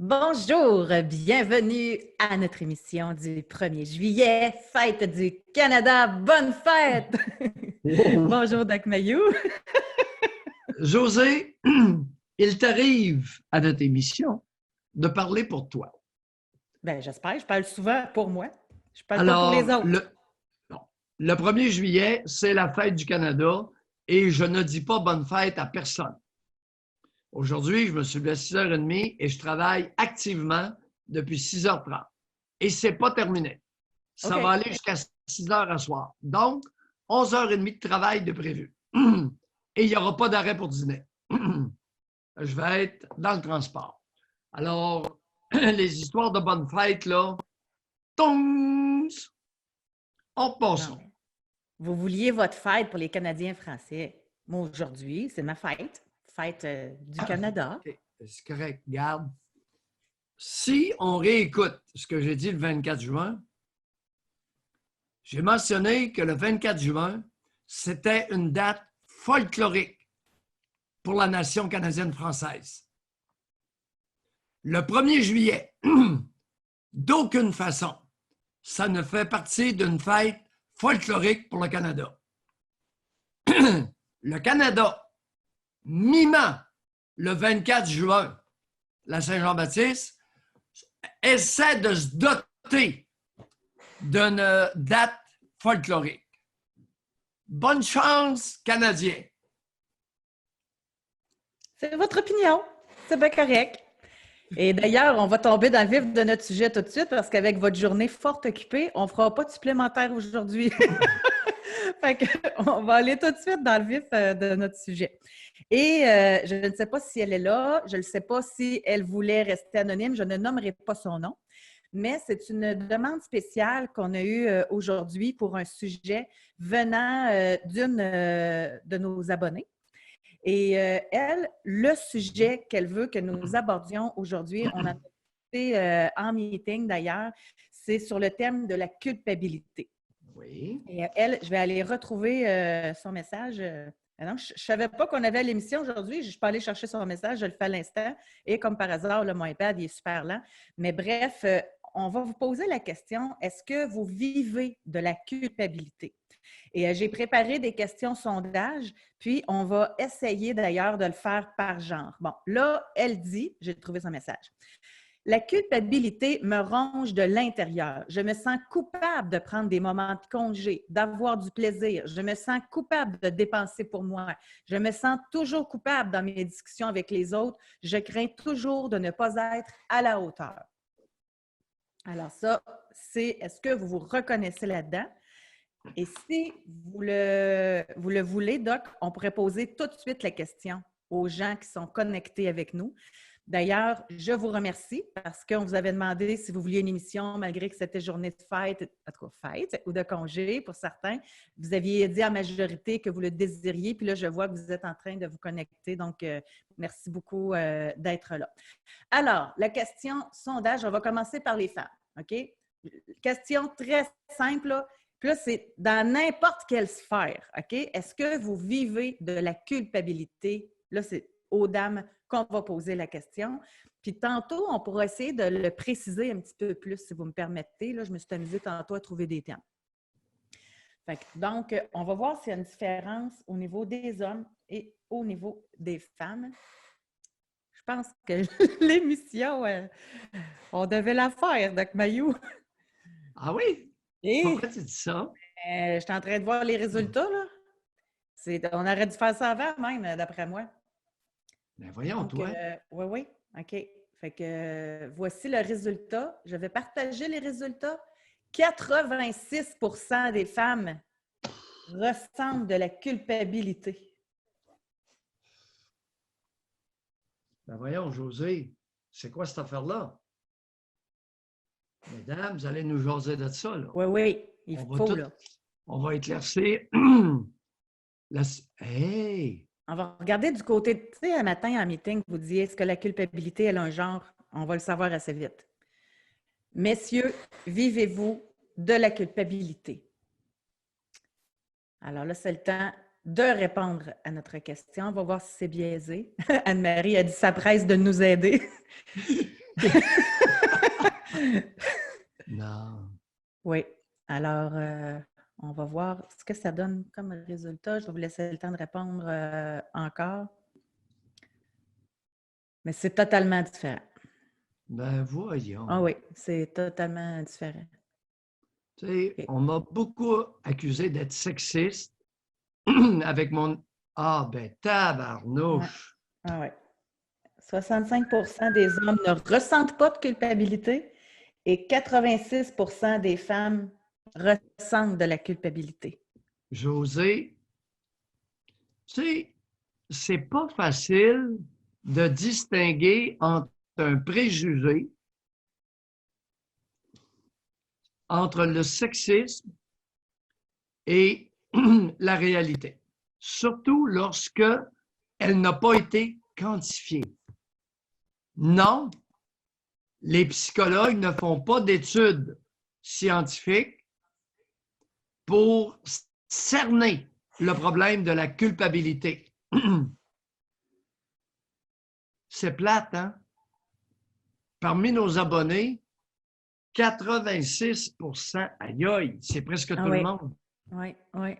Bonjour, bienvenue à notre émission du 1er juillet, fête du Canada, bonne fête! Wow. Bonjour Doc Mayou. José, il t'arrive à notre émission de parler pour toi. Ben j'espère, je parle souvent pour moi, je parle pas pour les Alors, autres. non, le 1er juillet, c'est la fête du Canada et je ne dis pas bonne fête à personne. Aujourd'hui, je me suis levé à 6h30 et je travaille activement depuis 6h30. Et ce n'est pas terminé. Ça va OK. aller jusqu'à 6h à soir. Donc, 11h30 de travail de prévu. Et il n'y aura pas d'arrêt pour dîner. Je vais être dans le transport. Alors, les histoires de bonne fête, là, tongs, on Non, passera. mais vous vouliez votre fête pour les Canadiens français. Moi, aujourd'hui, c'est ma fête, fête du Canada. OK, c'est correct. Garde. Si on réécoute ce que j'ai dit le 24 juin, j'ai mentionné que le 24 juin, c'était une date folklorique pour la nation canadienne-française. Le 1er juillet, d'aucune façon, ça ne fait partie d'une fête folklorique pour le Canada. Le Canada, mimant le 24 juin, la Saint-Jean-Baptiste, essaie de se doter d'une date folklorique. Bonne chance, Canadiens! C'est votre opinion, c'est bien correct. Et d'ailleurs, on va tomber dans le vif de notre sujet tout de suite parce qu'avec votre journée fort occupée, on ne fera pas de supplémentaire aujourd'hui. Fait on va aller tout de suite dans le vif de notre sujet. Et je ne sais pas si elle est là, je ne sais pas si elle voulait rester anonyme, je ne nommerai pas son nom, mais c'est une demande spéciale qu'on a eue aujourd'hui pour un sujet venant d'une de nos abonnés. Et elle, le sujet qu'elle veut que nous abordions aujourd'hui, on en a discuté en meeting d'ailleurs, c'est sur le thème de la culpabilité. Oui. Et elle, je vais aller retrouver son message. Non, je ne savais pas qu'on avait l'émission aujourd'hui. Je peux aller chercher son message, je le fais à l'instant. Et comme par hasard, mon iPad il est super lent. Mais bref, on va vous poser la question, est-ce que vous vivez de la culpabilité? Et j'ai préparé des questions sondage, puis on va essayer d'ailleurs de le faire par genre. Bon, là, elle dit, j'ai trouvé son message. La culpabilité me ronge de l'intérieur. Je me sens coupable de prendre des moments de congé, d'avoir du plaisir. Je me sens coupable de dépenser pour moi. Je me sens toujours coupable dans mes discussions avec les autres. Je crains toujours de ne pas être à la hauteur. Alors ça, c'est est-ce que vous vous reconnaissez là-dedans? Et si vous le voulez, Doc, on pourrait poser tout de suite la question aux gens qui sont connectés avec nous. D'ailleurs, je vous remercie parce qu'on vous avait demandé si vous vouliez une émission, malgré que c'était journée de fête, en tout cas fête ou de congé pour certains. Vous aviez dit en majorité que vous le désiriez, puis là, je vois que vous êtes en train de vous connecter. Donc, merci beaucoup d'être là. Alors, la question sondage, on va commencer par les femmes. OK? Question très simple, là. Puis là, c'est dans n'importe quelle sphère, OK? Est-ce que vous vivez de la culpabilité? Là, c'est aux dames qu'on va poser la question. Puis tantôt, on pourra essayer de le préciser un petit peu plus, si vous me permettez. Là, je me suis amusée tantôt à trouver des termes. Donc, on va voir s'il y a une différence au niveau des hommes et au niveau des femmes. Je pense que l'émission, on devait la faire, Doc Mayou. Ah oui? Et Pourquoi tu dis ça? je suis en train de voir les résultats, là. On aurait dû faire ça avant même, d'après moi. Ben voyons, Donc, toi. oui, oui. OK. Fait que voici le résultat. Je vais partager les résultats. 86 des femmes ressentent de la culpabilité. Ben voyons, José, c'est quoi cette affaire-là? Mesdames, vous allez nous jaser de ça, là. Oui, oui, il On va faut, tout, là. on va éclaircir. Hey! On va regarder du côté, tu sais, un matin en meeting, vous disiez, est-ce que la culpabilité, elle a un genre? On va le savoir assez vite. Messieurs, vivez-vous de la culpabilité? Alors là, c'est le temps de répondre à notre question. On va voir si c'est biaisé. Anne-Marie a dit sa presse de nous aider. Non. Oui. Alors, on va voir ce que ça donne comme résultat. Je vais vous laisser le temps de répondre encore. Mais c'est totalement différent. Ben voyons. Ah oui, c'est totalement différent. Tu sais, OK. on m'a beaucoup accusé d'être sexiste avec mon... Ah, ben Ouais. tabarnouche! Ah ouais. 65 des hommes ne ressentent pas de culpabilité et 86 des femmes ressentent de la culpabilité. José, tu sais, c'est pas facile de distinguer entre un préjugé, entre le sexisme et la réalité, surtout lorsque elle n'a pas été quantifiée. Non, les psychologues ne font pas d'études scientifiques pour cerner le problème de la culpabilité. C'est plate, hein? Parmi nos abonnés, 86 aïe aïe, c'est presque Ah tout le oui, monde. oui, oui.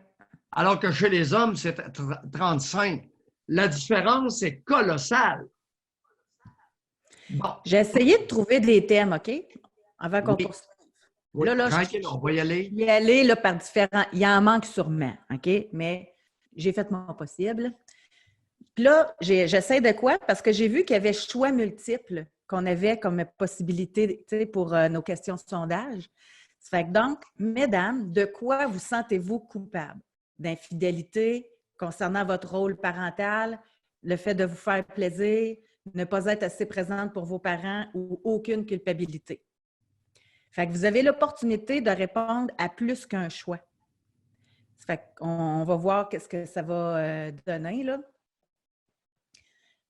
Alors que chez les hommes, c'est 35. La différence est colossale. Bon, J'ai essayé de trouver des thèmes, OK? Avant qu'on oui, poursuive. oui, Là, tranquille, on va y aller. je vais y aller là, par différents. Il y en manque sûrement, OK? Mais j'ai fait mon possible. Puis là, j'essaie de quoi? Parce que j'ai vu qu'il y avait choix multiples qu'on avait comme possibilité pour nos questions de sondage. Ça fait que donc, mesdames, de quoi vous sentez-vous coupable? D'infidélité concernant votre rôle parental, le fait de vous faire plaisir, ne pas être assez présente pour vos parents ou aucune culpabilité. Fait que vous avez l'opportunité de répondre à plus qu'un choix. Ça fait qu'on va voir qu'est-ce que ça va donner, là.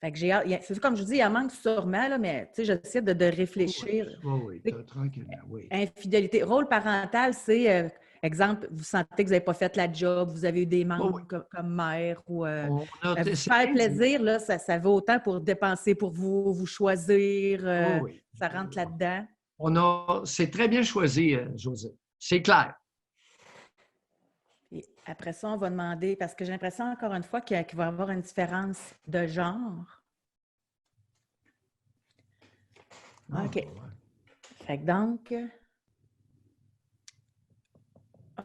Fait que j'ai hâte. C'est comme je vous dis, il en manque sûrement, là, mais j'essaie de réfléchir. Oui, tranquillement, oui. Infidélité. Rôle parental, c'est, exemple, vous sentez que vous n'avez pas fait la job, vous avez eu des Oui, oui. manques comme mère ou On a vous c'est faire bien dit. plaisir, là, ça vaut autant pour dépenser pour vous, vous choisir, Oui, ça oui. rentre là-dedans. C'est très bien choisi, José. C'est clair. Et après ça, on va demander, parce que j'ai l'impression, encore une fois, qu'il va y avoir une différence de genre. Ah, OK. ouais. Fait que donc,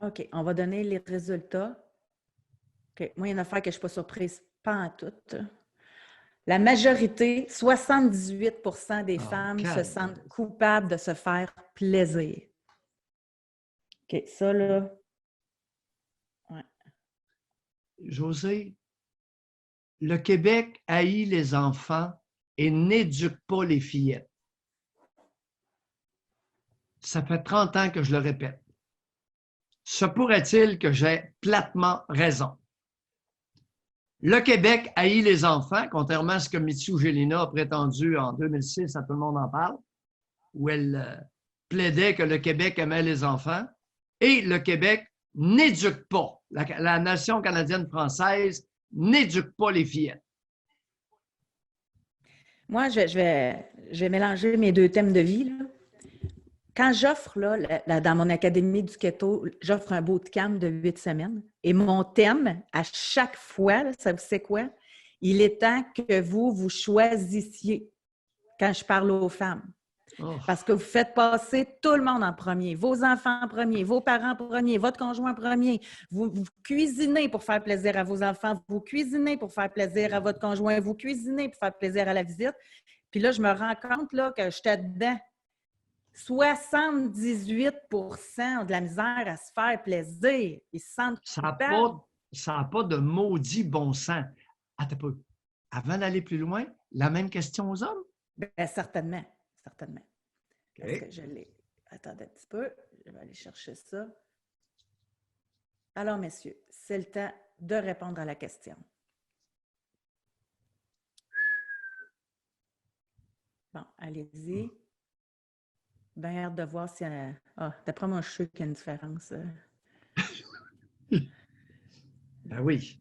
OK, on va donner les résultats. OK. Moi, il y a une affaire que je ne suis pas surprise, pas en tout. La majorité, 78 des Ah, femmes se calme. sentent coupables de se faire plaisir. OK, ça là. Ouais. José, le Québec haït les enfants et n'éduque pas les fillettes. Ça fait 30 ans que je le répète. Se pourrait-il que j'ai platement raison? Le Québec haït les enfants, contrairement à ce que Mitsu Gélina a prétendu en 2006, à Tout le monde en parle, où elle plaidait que le Québec aimait les enfants, et le Québec n'éduque pas. La nation canadienne-française n'éduque pas les fillettes. Moi, je vais mélanger mes deux thèmes de vie, là. Quand j'offre, là, dans mon académie du keto, j'offre un bootcamp de 8 semaines. Et mon thème, à chaque fois, là, ça vous sait quoi? Il est temps que vous choisissiez quand je parle aux femmes. Oh. Parce que vous faites passer tout le monde en premier, vos enfants en premier, vos parents en premier, votre conjoint en premier. Vous cuisinez pour faire plaisir à vos enfants, vous cuisinez pour faire plaisir à votre conjoint, vous cuisinez pour faire plaisir à la visite. Puis là, je me rends compte là, que j'étais dedans. 78 ont de la misère à se faire plaisir. Ils se sentent coupables. Ça n'a pas de maudit bon sens. Attends un peu. Avant d'aller plus loin, la même question aux hommes? Bien, certainement, certainement. Parce OK. que je l'ai. Attendez un petit peu, je vais aller chercher ça. Alors, messieurs, c'est le temps de répondre à la question. Bon, allez-y. Bien hâte de voir s'il y a... Ah, d'après moi, je suis qu'il y a une différence. Ben oui.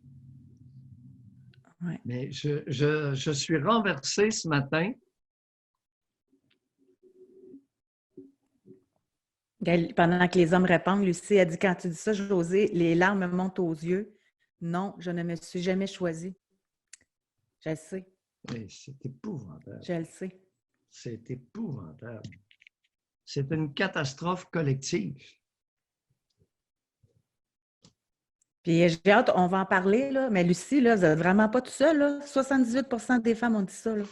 Ouais. Mais je suis renversé ce matin Pendant que les hommes répondent, Lucie a dit, quand tu dis ça, José, les larmes montent aux yeux. Non, je ne me suis jamais choisie. Je le sais. Hey, c'est épouvantable. Je le sais. C'est épouvantable. C'est une catastrophe collective. Puis j'ai hâte, on va en parler, là. Mais Lucie, là, vous n'êtes vraiment pas tout seul, là. 78% des femmes ont dit ça, là.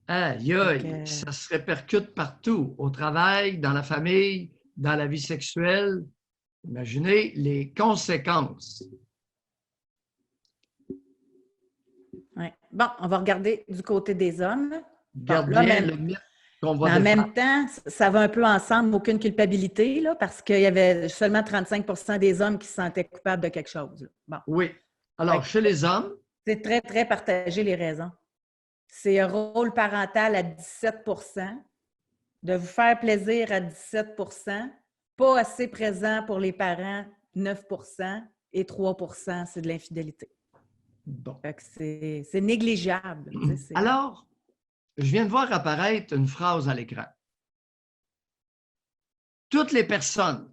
Aïe, aïe, ça se répercute partout, au travail, dans la famille, dans la vie sexuelle. Imaginez les conséquences. Ouais. Bon, on va regarder du côté des hommes. Garde Bon, là, bien le mythe qu'on va mais en défendre. même temps, ça va un peu ensemble, aucune culpabilité, là, parce qu'il y avait seulement 35% des hommes qui se sentaient coupables de quelque chose. Là. Bon. Oui. Alors, chez les hommes, c'est très, très partagé les raisons. C'est un rôle parental à 17%, de vous faire plaisir à 17%, pas assez présent pour les parents, 9%, et 3%, c'est de l'infidélité. bon. C'est négligeable. Alors, je viens de voir apparaître une phrase à l'écran. Toutes les personnes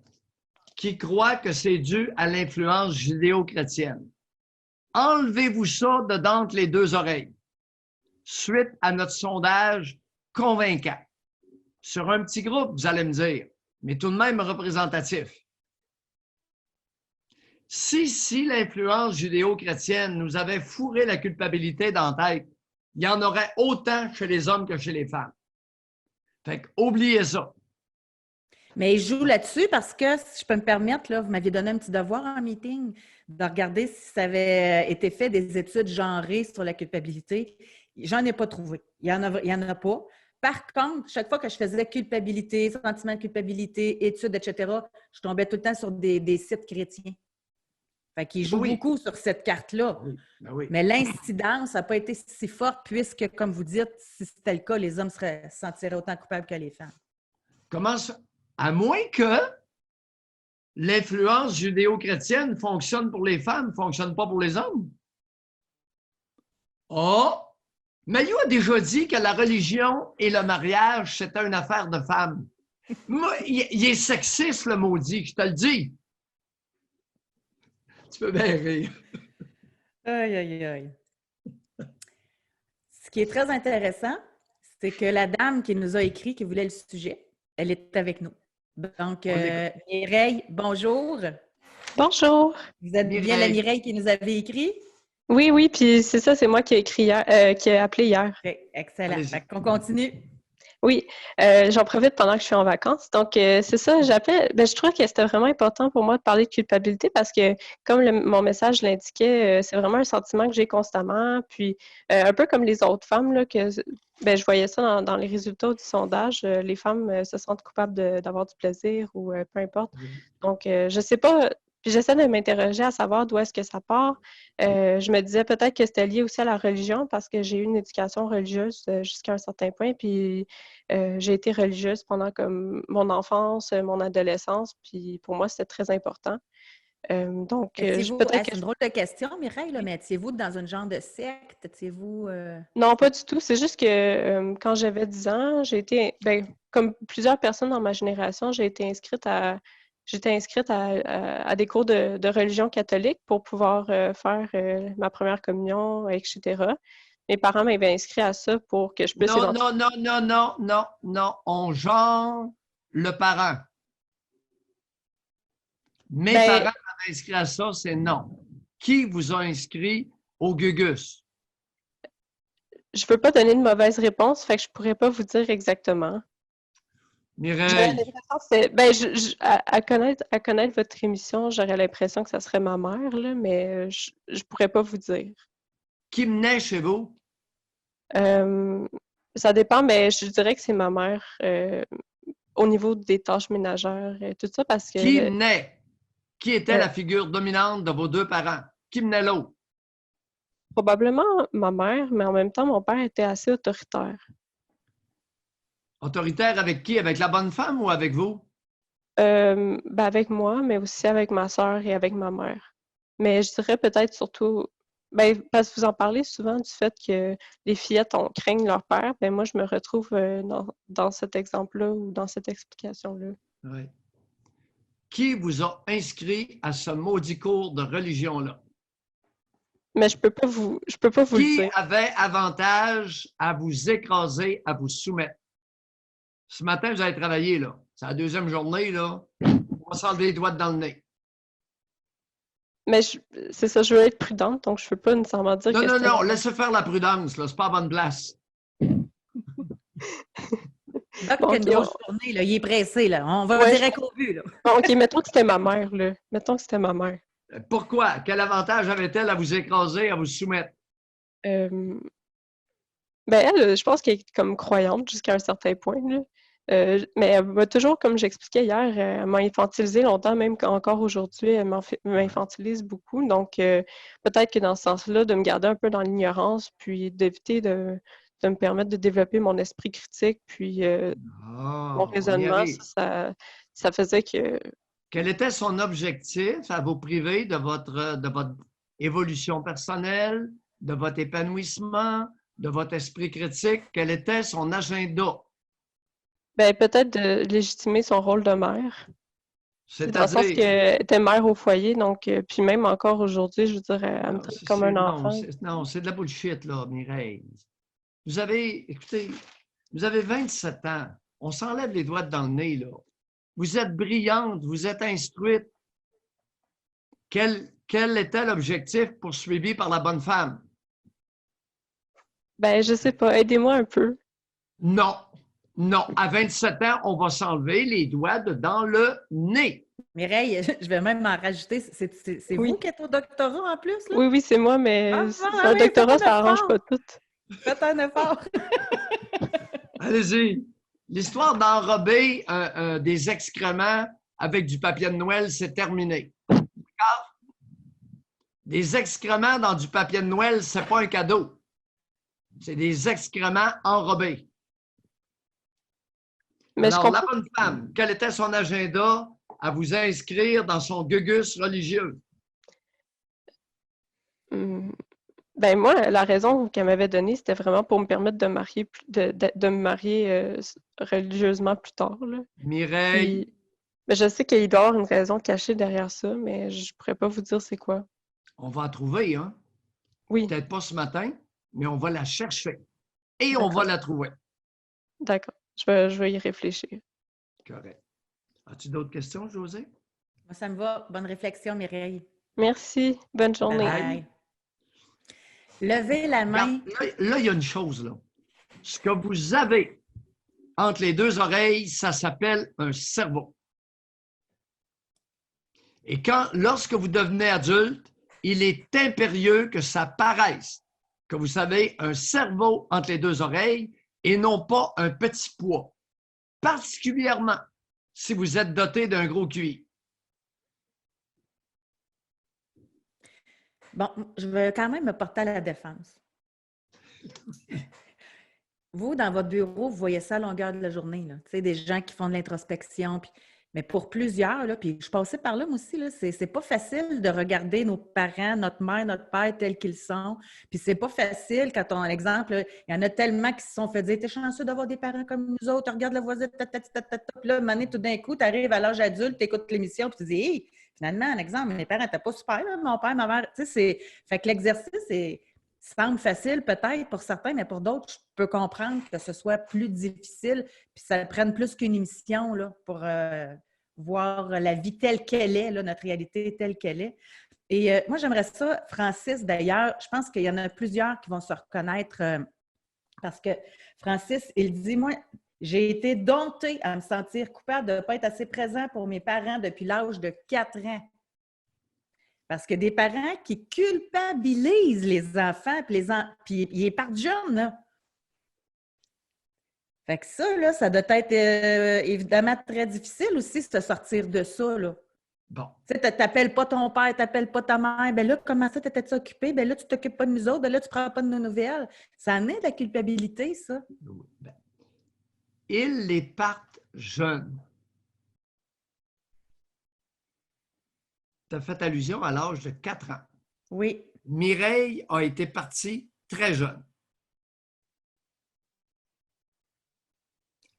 qui croient que c'est dû à l'influence judéo-chrétienne, enlevez-vous ça de d'entre les deux oreilles, suite à notre sondage convaincant. Sur un petit groupe, vous allez me dire, mais tout de même représentatif. Si l'influence judéo-chrétienne nous avait fourré la culpabilité dans la tête, il y en aurait autant chez les hommes que chez les femmes. Fait que, oubliez ça. Mais il joue là-dessus parce que, si je peux me permettre, là, vous m'aviez donné un petit devoir en meeting de regarder si ça avait été fait des études genrées sur la culpabilité. J'en ai pas trouvé. Il y en a pas. Par contre, chaque fois que je faisais culpabilité, sentiment de culpabilité, études, etc., je tombais tout le temps sur des sites chrétiens. Fait qu'il joue beaucoup sur cette carte-là. Oui. Ben oui. Mais l'incidence n'a pas été si forte puisque, comme vous dites, si c'était le cas, les hommes se sentiraient autant coupables que les femmes. Comment ça? À moins que l'influence judéo-chrétienne fonctionne pour les femmes, ne fonctionne pas pour les hommes. Oh! Maillot a déjà dit que la religion et le mariage, c'était une affaire de femmes. Moi, il est sexiste, le maudit, je te le dis. Tu peux bien rire. Aïe, aïe, aïe. Ce qui est très intéressant, c'est que la dame qui nous a écrit, qui voulait le sujet, elle est avec nous. Donc, Mireille, bonjour. Bonjour. Vous êtes bien la Mireille qui nous avait écrit? Oui, oui, puis c'est ça, c'est moi qui ai écrit hier, qui ai appelé hier. Okay, excellent. On continue. Oui, j'en profite pendant que je suis en vacances. Donc, c'est ça, j'appelle. Je trouve que c'était vraiment important pour moi de parler de culpabilité parce que, comme mon message l'indiquait, c'est vraiment un sentiment que j'ai constamment. Puis, un peu comme les autres femmes, là, que je voyais ça dans les résultats du sondage, les femmes se sentent coupables d'avoir du plaisir ou peu importe. Donc, je sais pas. Puis j'essaie de m'interroger à savoir d'où est-ce que ça part. Je me disais peut-être que c'était lié aussi à la religion parce que j'ai eu une éducation religieuse jusqu'à un certain point. Puis j'ai été religieuse pendant comme mon enfance, mon adolescence. Puis pour moi, c'était très important. Donc, peut-être c'est une drôle de question, Mireille, là, mais étiez-vous dans un genre de secte? Étiez-vous... Non, pas du tout. C'est juste que quand j'avais 10 ans, j'ai été, comme plusieurs personnes dans ma génération, j'étais inscrite à des cours de religion catholique pour pouvoir faire ma première communion, etc. Mes parents m'avaient inscrit à ça pour que je puisse... Non. On genre le parent. Mes parents m'avaient inscrit à ça, c'est non. Qui vous a inscrit au Gugus? Je ne peux pas donner une mauvaise réponse, fait que je ne pourrais pas vous dire exactement. Mireille. À connaître votre émission, j'aurais l'impression que ça serait ma mère, là, mais je ne pourrais pas vous dire. Qui menait chez vous? Ça dépend, mais je dirais que c'est ma mère au niveau des tâches ménagères et tout ça parce que... Qui menait? Qui était la figure dominante de vos deux parents? Qui menait l'autre? Probablement ma mère, mais en même temps, mon père était assez autoritaire. Autoritaire avec qui? Avec la bonne femme ou avec vous? Avec moi, mais aussi avec ma sœur et avec ma mère. Mais je dirais peut-être surtout Ben, parce que vous en parlez souvent du fait que les fillettes craignent leur père. Ben, moi, je me retrouve dans cet exemple-là ou dans cette explication-là. Oui. Qui vous a inscrit à ce maudit cours de religion-là? Mais je peux pas vous le Qui dire. avait avantage à vous écraser, à vous soumettre? Ce matin, vous allez travailler, là. C'est la deuxième journée, là. On va s'enlever les doigts dans le nez. Mais c'est ça, je veux être prudente, donc je ne peux pas nécessairement dire Non, que non, c'était non, laissez faire la prudence, là. C'est pas à bonne place. Doc, Bon, il a une ok, grosse journée, là. Il est pressé, là. On va Ouais, direct au but, là. bon, ok, mettons que c'était ma mère, là. Mettons que c'était ma mère. Pourquoi? Quel avantage avait-elle à vous écraser, à vous soumettre? Euh, Ben elle, je pense qu'elle est comme croyante jusqu'à un certain point, là. Mais elle m'a toujours, comme j'expliquais hier, elle m'a infantilisé longtemps, même qu'encore aujourd'hui, elle m'infantilise beaucoup. Donc, peut-être que dans ce sens-là, de me garder un peu dans l'ignorance, puis d'éviter de me permettre de développer mon esprit critique, puis mon On y raisonnement, arrive. ça faisait que Quel était son objectif à vous priver de votre évolution personnelle, de votre épanouissement, de votre esprit critique? Quel était son agenda? ben, peut-être de légitimer son rôle de mère. Dans le sens C'est-à-dire, qu'elle était mère au foyer, donc, puis même encore aujourd'hui, je veux dire, elle me non, traite comme un enfant. non, c'est de la bullshit, là, Mireille. Écoutez, vous avez 27 ans. On s'enlève les doigts dans le nez, là. Vous êtes brillante, vous êtes instruite. Quel était l'objectif poursuivi par la bonne femme? Ben, je sais pas, aidez-moi un peu. Non, non. À 27 ans, on va s'enlever les doigts dans le nez. Mireille, je vais même m'en rajouter. C'est Oui, vous qui êtes au doctorat en plus, là? oui, oui, c'est moi, mais Ah, bon, un allez, faites doctorat, un ça arrange effort. pas tout. Faites un effort. Allez-y. L'histoire d'enrober des excréments avec du papier de Noël, c'est terminé. D'accord? Des excréments dans du papier de Noël, c'est pas un cadeau. C'est des excréments enrobés. Mais je Alors, la comprends. bonne femme, quel était son agenda à vous inscrire dans son gugus religieux? Hum, Ben, moi, la raison qu'elle m'avait donnée, c'était vraiment pour me permettre de me marier religieusement plus tard, là. Mireille, Puis, ben, je sais qu'il doit y avoir une raison cachée derrière ça, mais je pourrais pas vous dire c'est quoi. on va en trouver, hein? Oui, Peut-être pas ce matin, mais on va la chercher et on va d'accord, la trouver. d'accord. Je vais y réfléchir. Correct. As-tu d'autres questions, José? Moi, ça me va. Bonne réflexion, Mireille. Merci. Bonne Bye journée. bye. Levez la main. Regarde, là, il y a une chose, là. Ce que vous avez entre les deux oreilles, ça s'appelle un cerveau. Et lorsque vous devenez adulte, il est impérieux que ça paraisse que vous avez un cerveau entre les deux oreilles et non pas un petit poids, particulièrement si vous êtes doté d'un gros QI. Bon, je vais quand même me porter à la défense. Vous, dans votre bureau, vous voyez ça à longueur de la journée, là. Tu sais, des gens qui font de l'introspection. Mais pour plusieurs, là, puis je passais par là, moi aussi, là, c'est pas facile de regarder nos parents, notre mère, notre père tels qu'ils sont. Puis c'est pas facile quand on, exemple, là, il y en a tellement qui se sont fait dire « T'es chanceux d'avoir des parents comme nous autres, regarde le voisin, Puis là, un moment donné, tout d'un coup, tu arrives à l'âge adulte, tu écoutes l'émission, puis tu dis « Hey, finalement, un exemple, mes parents n'étaient pas super, là, mon père, ma mère. » Tu sais, c'est... Fait que l'exercice semble facile peut-être pour certains, mais pour d'autres, je peux comprendre que ce soit plus difficile, puis ça prenne plus qu'une émission là, pour voir la vie telle qu'elle est, là, notre réalité telle qu'elle est. Et moi, j'aimerais ça, Francis, d'ailleurs, je pense qu'il y en a plusieurs qui vont se reconnaître parce que Francis, il dit, moi, j'ai été domptée à me sentir coupable de ne pas être assez présent pour mes parents depuis l'âge de 4 ans. Parce que des parents qui culpabilisent les enfants, puis ils partent jeunes, là. Fait que ça, là, ça doit être évidemment très difficile aussi de sortir de ça, là. Bon. Tu sais, t'appelles pas ton père, t'appelles pas ta mère. Ben là, comment ça, t'étais-tu occupé? Ben là, tu t'occupes pas de nous autres. Ben là, tu prends pas de nos nouvelles. Ça en est de la culpabilité, ça. Ben, ils les partent jeunes. Tu as fait allusion à l'âge de 4 ans. Oui. Mireille a été partie très jeune.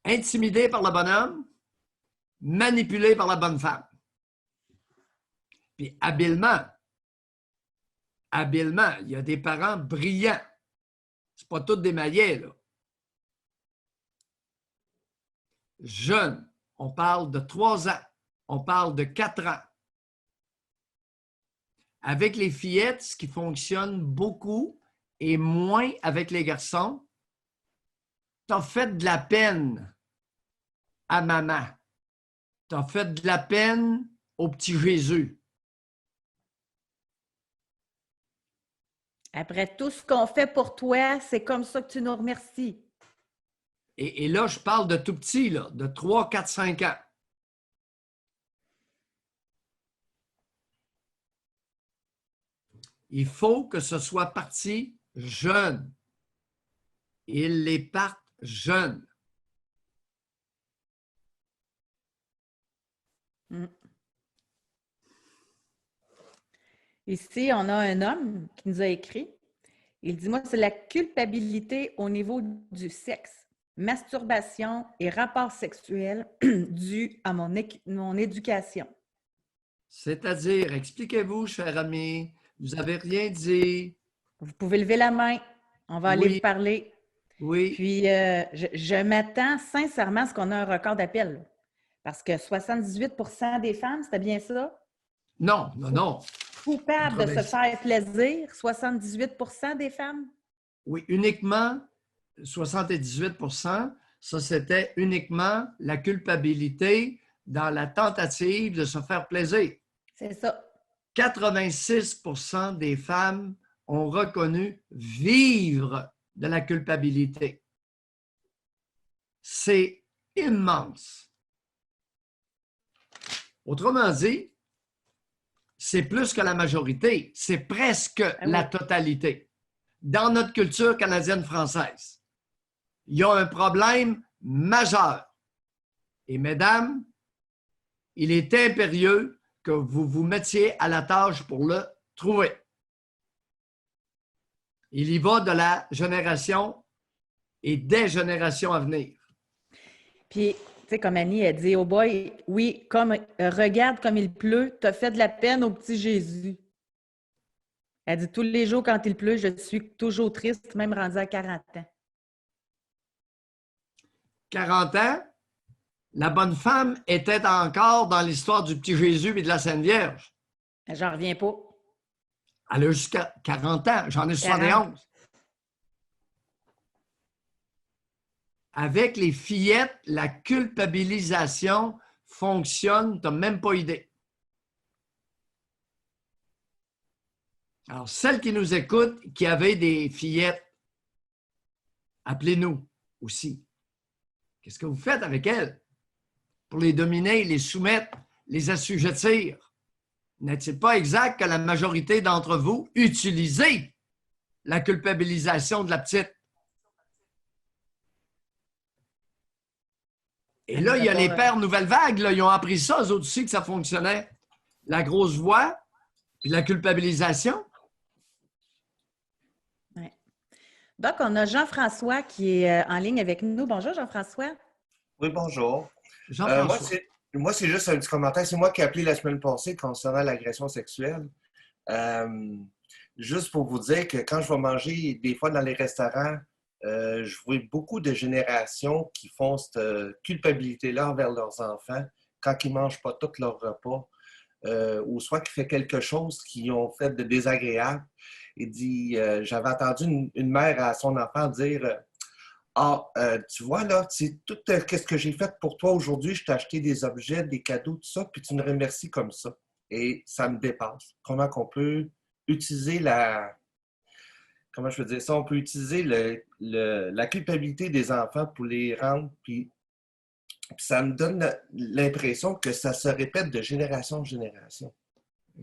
Intimidée par le bonhomme, manipulée par la bonne femme. Puis habilement, il y a des parents brillants. Ce pas tous des maillets, là. Jeunes, on parle de 3 ans, on parle de 4 ans. Avec les fillettes, ce qui fonctionne beaucoup et moins avec les garçons, tu as fait de la peine à maman. Tu as fait de la peine au petit Jésus. Après tout ce qu'on fait pour toi, c'est comme ça que tu nous remercies. Et là, je parle de tout petit, là, de 3, 4, 5 ans. Il faut que ce soit parti jeune. Ils les partent jeunes. Ici, on a un homme qui nous a écrit. Il dit, moi, c'est la culpabilité au niveau du sexe, masturbation et rapport sexuel dû à mon éducation. C'est-à-dire, expliquez-vous, cher ami, vous n'avez rien dit. Vous pouvez lever la main. On va aller vous parler. Oui. Puis, je m'attends sincèrement à ce qu'on ait un record d'appel. Parce que 78 des femmes, c'était bien ça? Non, non, non. Coupable de se faire plaisir, 78 des femmes? Oui, uniquement 78 ça, c'était uniquement la culpabilité dans la tentative de se faire plaisir. C'est ça. 86 des femmes ont reconnu vivre de la culpabilité. C'est immense. Autrement dit, c'est plus que la majorité, c'est presque la totalité. Dans notre culture canadienne-française, il y a un problème majeur. Et mesdames, il est impérieux que vous vous mettiez à la tâche pour le trouver. Il y va de la génération et des générations à venir. Puis, tu sais, comme Annie a dit, oh boy, oui, comme regarde comme il pleut, t'as fait de la peine au petit Jésus. Elle dit, tous les jours quand il pleut, je suis toujours triste, même rendu à 40 ans. 40 ans, la bonne femme était encore dans l'histoire du petit Jésus et de la Sainte Vierge. J'en reviens pas. Elle a jusqu'à 40 ans. J'en ai 71. Avec les fillettes, la culpabilisation fonctionne, tu n'as même pas idée. Alors, celles qui nous écoutent, qui avaient des fillettes, appelez-nous aussi. Qu'est-ce que vous faites avec elles? Pour les dominer, les soumettre, les assujettir? N'est-il pas exact que la majorité d'entre vous utilisez la culpabilisation de la petite? Et là, il y a les pères nouvelle vague, là, ils ont appris ça, eux autres aussi, que ça fonctionnait. La grosse voix, puis la culpabilisation. Ouais. Donc, on a Jean-François qui est en ligne avec nous. Bonjour, Jean-François. Oui, bonjour. Jean-François. Moi, c'est juste un petit commentaire. C'est moi qui ai appelé la semaine passée concernant l'agression sexuelle. Juste pour vous dire que quand je vais manger des fois dans les restaurants, je vois beaucoup de générations qui font cette culpabilité-là envers leurs enfants quand ils ne mangent pas tout leur repas, ou soit qu'ils font quelque chose qu'ils ont fait de désagréable. Il dit, j'avais entendu une mère à son enfant dire tu vois là, tout ce que j'ai fait pour toi aujourd'hui, je t'ai acheté des objets, des cadeaux, tout ça, puis tu me remercies comme ça. Et ça me dépasse. Comment qu'on peut utiliser comment je veux dire ça? On peut utiliser la culpabilité des enfants pour les rendre, puis ça me donne l'impression que ça se répète de génération en génération.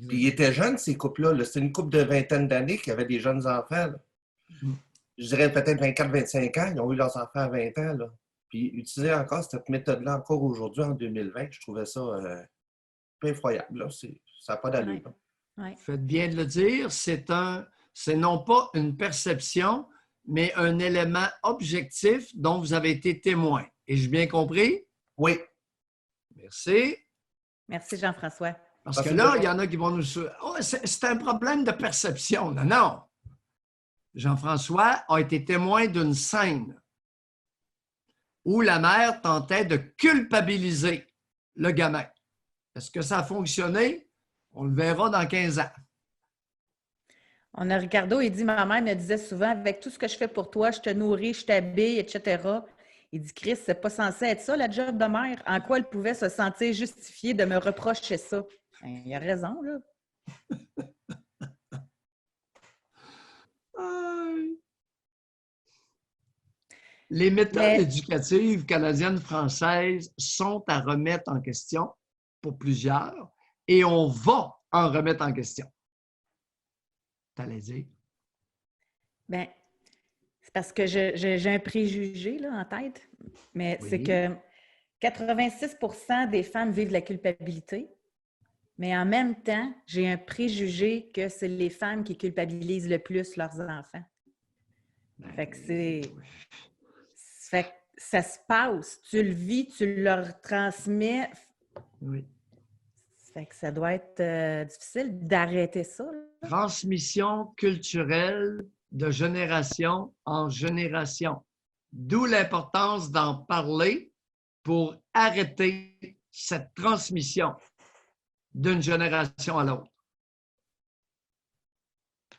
Puis ils étaient jeunes, ces couples-là. Là. C'était une couple de vingtaine d'années qui avaient des jeunes enfants. Là. Je dirais peut-être 24-25 ans. Ils ont eu leurs enfants à 20 ans. Là. Puis utiliser encore cette méthode-là encore aujourd'hui, en 2020, je trouvais ça un peu effroyable. Là. Ça n'a pas d'allure. Ouais. Faites bien de le dire. C'est un c'est non pas une perception, mais un élément objectif dont vous avez été témoin. Ai-je bien compris? Oui. Merci. Merci, Jean-François. Parce que là, il y en a qui vont nous... Oh, c'est un problème de perception. Non, non. Jean-François a été témoin d'une scène où la mère tentait de culpabiliser le gamin. Est-ce que ça a fonctionné? On le verra dans 15 ans. On a Ricardo, il dit, ma mère me disait souvent, avec tout ce que je fais pour toi, je te nourris, je t'habille, etc. Il dit, Chris, c'est pas censé être ça, la job de mère. En quoi elle pouvait se sentir justifiée de me reprocher ça? Ben, il a raison, là. Les méthodes éducatives canadiennes-françaises sont à remettre en question pour plusieurs et on va en remettre en question. T'allais dire? Bien, c'est parce que j'ai un préjugé là, en tête, mais Oui. c'est que 86 des femmes vivent la culpabilité, mais en même temps, j'ai un préjugé que c'est les femmes qui culpabilisent le plus leurs enfants. Fait que fait que ça se passe, tu le vis, tu leur transmets. Oui. Fait que ça doit être difficile d'arrêter ça, là. Transmission culturelle de génération en génération. D'où l'importance d'en parler pour arrêter cette transmission d'une génération à l'autre.